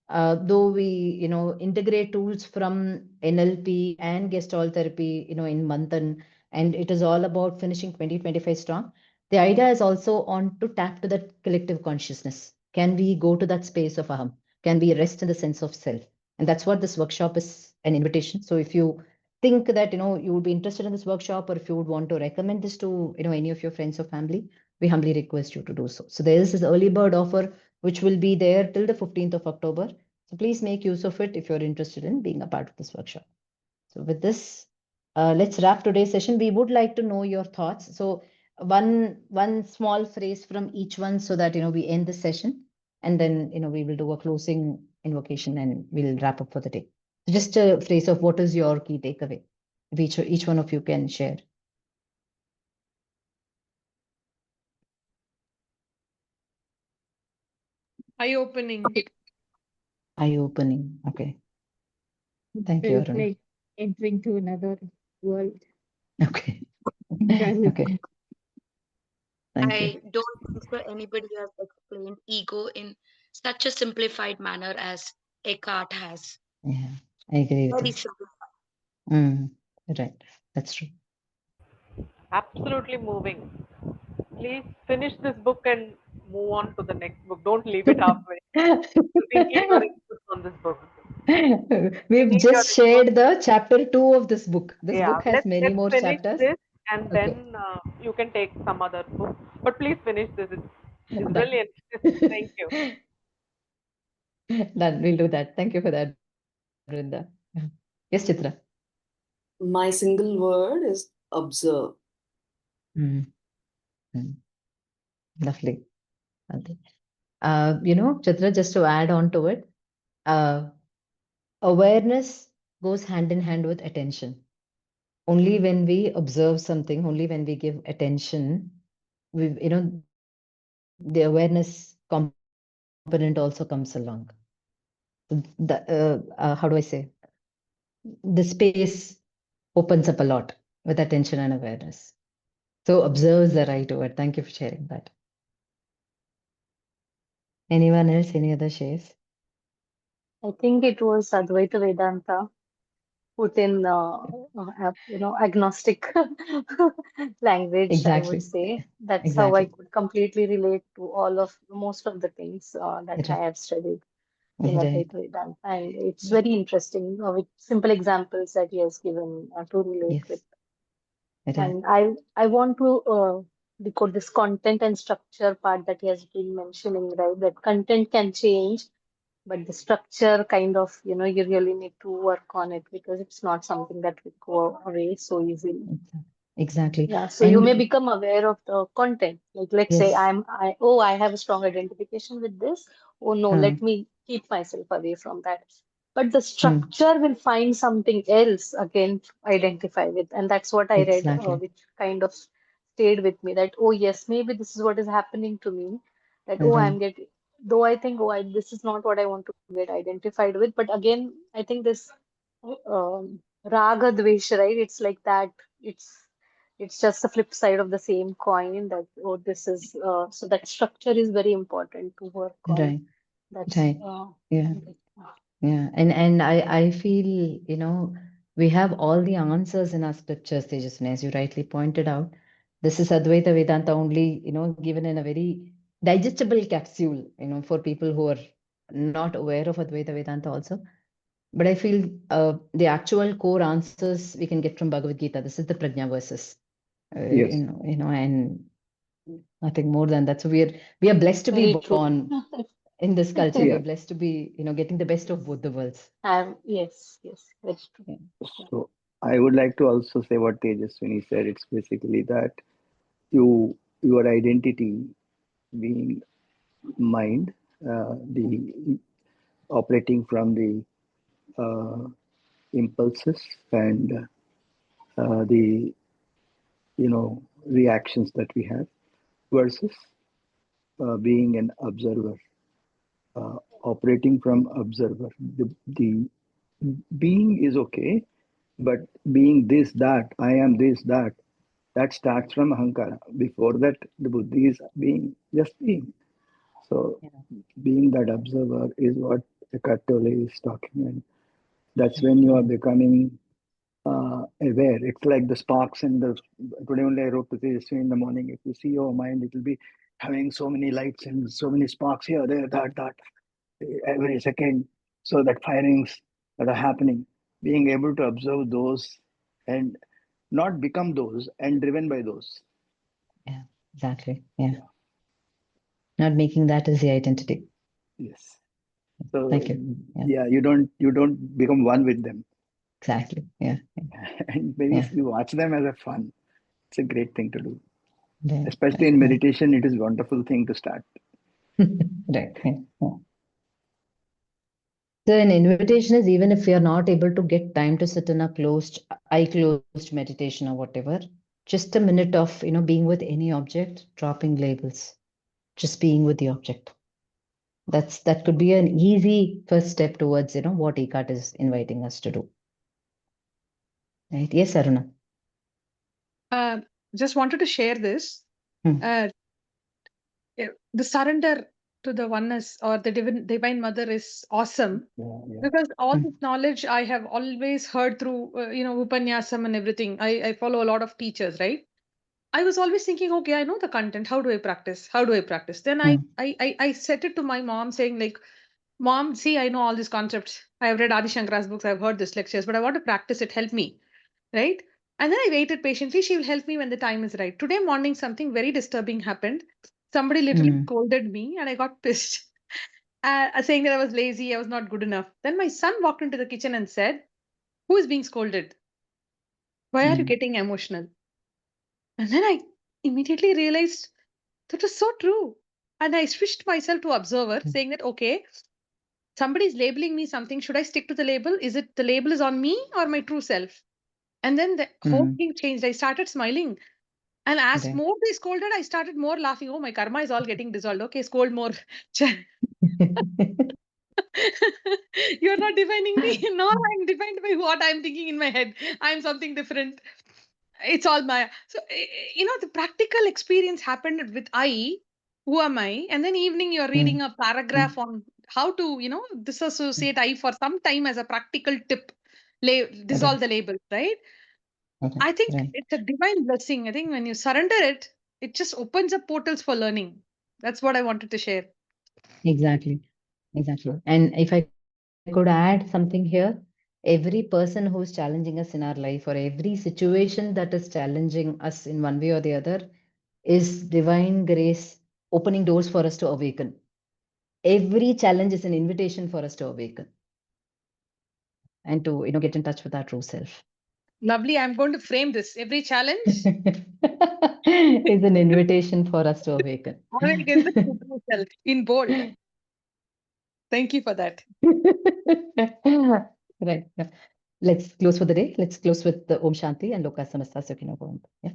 Though we, integrate tools from NLP and Gestalt therapy, in Manthan, and it is all about finishing 2025 strong. The idea is also on to tap to that collective consciousness. Can we go to that space of aham? Can we rest in the sense of self? And that's what this workshop is, an invitation. So if you think that, you would be interested in this workshop, or if you would want to recommend this to, any of your friends or family, we humbly request you to do so. So there is this early bird offer, which will be there till the 15th of October. So please make use of it if you're interested in being a part of this workshop. So with this, let's wrap today's session. We would like to know your thoughts. So one small phrase from each one, so that we end the session, and then we will do a closing invocation and we'll wrap up for the day. So just a phrase of what is your key takeaway. If each one of you can share. Eye-opening. Eye-opening. Okay. Thank you, Felt Arun. like entering to another world. Okay. Entirely. Okay. Thank you. I don't think so anybody has explained ego in such a simplified manner as Eckhart has. Yeah, I agree with Very you. simple. Right. That's true. Absolutely moving. Please finish this book and move on to the next book. Don't leave it halfway. We need your input on this book. We We've need your just input. shared the chapter 2 of this book. This Yeah, book has many let's more finish chapters. this, and Okay, then you can take some other book. But please finish this. It's done. brilliant. Thank you. Done. We'll do that. Thank you for that, Brinda. Yes, Chitra. My single word is observe. Mm. Lovely. Lovely. Chitra, just to add on to it, awareness goes hand in hand with attention. Only when we observe something, only when we give attention, the awareness component also comes along. How do I say? The space opens up a lot with attention and awareness. So observe is the right word. Thank you for sharing that. Anyone else? Any other shares? I think it was Advaita Vedanta put in, agnostic language, I would Exactly. say. That's how I Exactly. could completely relate to most of the things that I have studied in Right. Advaita Vedanta. And it's very interesting with simple examples that he has given to relate with. Yes. Right. And I want to decode this content and structure part that he has been mentioning, right? That content can change, but the structure kind of, you really need to work on it because it's not something that will go away so easily. Exactly. Yeah, so you may And become aware of the content. Like, let's say yes. I have a strong identification with this. Oh no, let me keep myself away from that. But the structure will find something else again to identify with. And that's what I read, Exactly. which kind of stayed with me that, oh yes, maybe this is what is happening to me. That, oh, Right. I'm getting, though I think, this is not what I want to get identified with. But again, I think this raga dvesha, right? It's like that. It's it's just the flip side of the same coin that, oh, this is so that structure is very important to work on. Right. That's Right. Yeah. Yeah. And I feel, we have all the answers in our scriptures, Tejaswini, as you rightly pointed out. This is Advaita Vedanta only, given in a very digestible capsule, for people who are not aware of Advaita Vedanta also. But I feel the actual core answers we can get from Bhagavad Gita. This is the Prajna verses, Yes. and nothing more than that. So we are blessed to be very true. born. In this culture, Yeah. we're blessed to be, getting the best of both the worlds. Yes, very true. Yeah. So I would like to also say what Tejaswini said. It's basically that your identity being mind, the operating from the impulses and the reactions that we have versus being an observer, operating from observer. The being is okay, but being this, that, I am this, that starts from ahankara. Before that, the buddhi is being, just being. So being that observer is what Eckart Tolle is talking, and that's when you are becoming aware. It's like the sparks in the. Today only I wrote to Tejaswini in the morning. If you see your mind, it will be having so many lights and so many sparks here, there, that every second. So that firings that are happening, being able to observe those and not become those and driven by those. Yeah, exactly. Yeah. Not making that as the identity. Yes. So Thank you. yeah, you don't become one with them. Exactly. Yeah. And maybe if you watch them as a fun, it's a great thing to do. Yeah. Especially in meditation, it is a wonderful thing to start. Right. Yeah. So an invitation is, even if we are not able to get time to sit in a closed meditation or whatever, just a minute of, being with any object, dropping labels, just being with the object. That could be an easy first step towards, what Eckhart is inviting us to do. Right? Yes, Aruna. Just wanted to share this. The surrender to the oneness or the divine mother is awesome. Because all this knowledge I have always heard through, Upanyasam and everything. I follow a lot of teachers, right? I was always thinking, okay, I know the content. How do I practice? Then I set it to my mom saying like, Mom, see, I know all these concepts. I have read Adi Shankara's books. I've heard these lectures, but I want to practice it. Help me. Right? And then I waited patiently. She will help me when the time is right. Today morning, something very disturbing happened. Somebody literally scolded me and I got pissed, saying that I was lazy, I was not good enough. Then my son walked into the kitchen and said, who is being scolded? Why are you getting emotional? And then I immediately realized that was so true. And I switched myself to observer, saying that, okay, somebody is labeling me something. Should I stick to the label? Is it the label is on me or my true self? And then the whole thing changed. I started smiling. And as more they scolded, I started more laughing. Oh, my karma is all getting dissolved. Okay, scold more. You're not defining me. No, I'm defined by what I'm thinking in my head. I'm something different. It's all my. So, the practical experience happened with I. Who am I? And then evening, you're reading a paragraph on how to, disassociate I for some time as a practical tip. Dissolve the labels, right? I think it's a divine blessing. I think when you surrender it, it just opens up portals for learning. That's what I wanted to share. Exactly. And if I could add something here, every person who's challenging us in our life, or every situation that is challenging us in one way or the other, is divine grace opening doors for us to awaken. Every challenge is an invitation for us to awaken and to, get in touch with our true self. Lovely. I'm going to frame this. Every challenge is an invitation for us to awaken. Awaken the true self in bold. Thank you for that. Right. Let's close for the day. Let's close with the Om Shanti and Loka Samasta Sukhino Bhavantu. Yeah.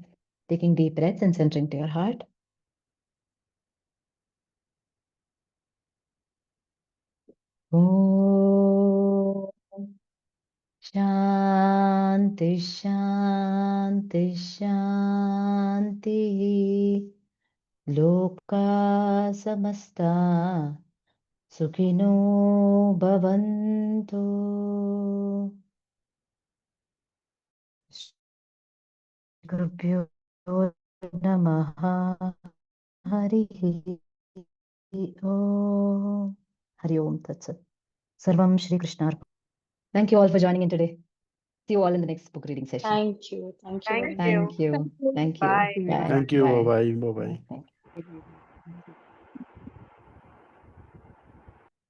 Taking deep breaths and centering to your heart. Om Shanti Shanti Shanti Loka Samasta Sukhino Bhavantu. Gurubhyo Namaha Harihi Om. Hari Om Tat Sat. Sarvam Shri Krishna. Thank you all for joining in today. See you all in the next book reading session. Thank you. Thank you very much. Thank you. Thank you. Thank you. Bye. Bye. Thank you. Bye. Bye. Bye. Thank you.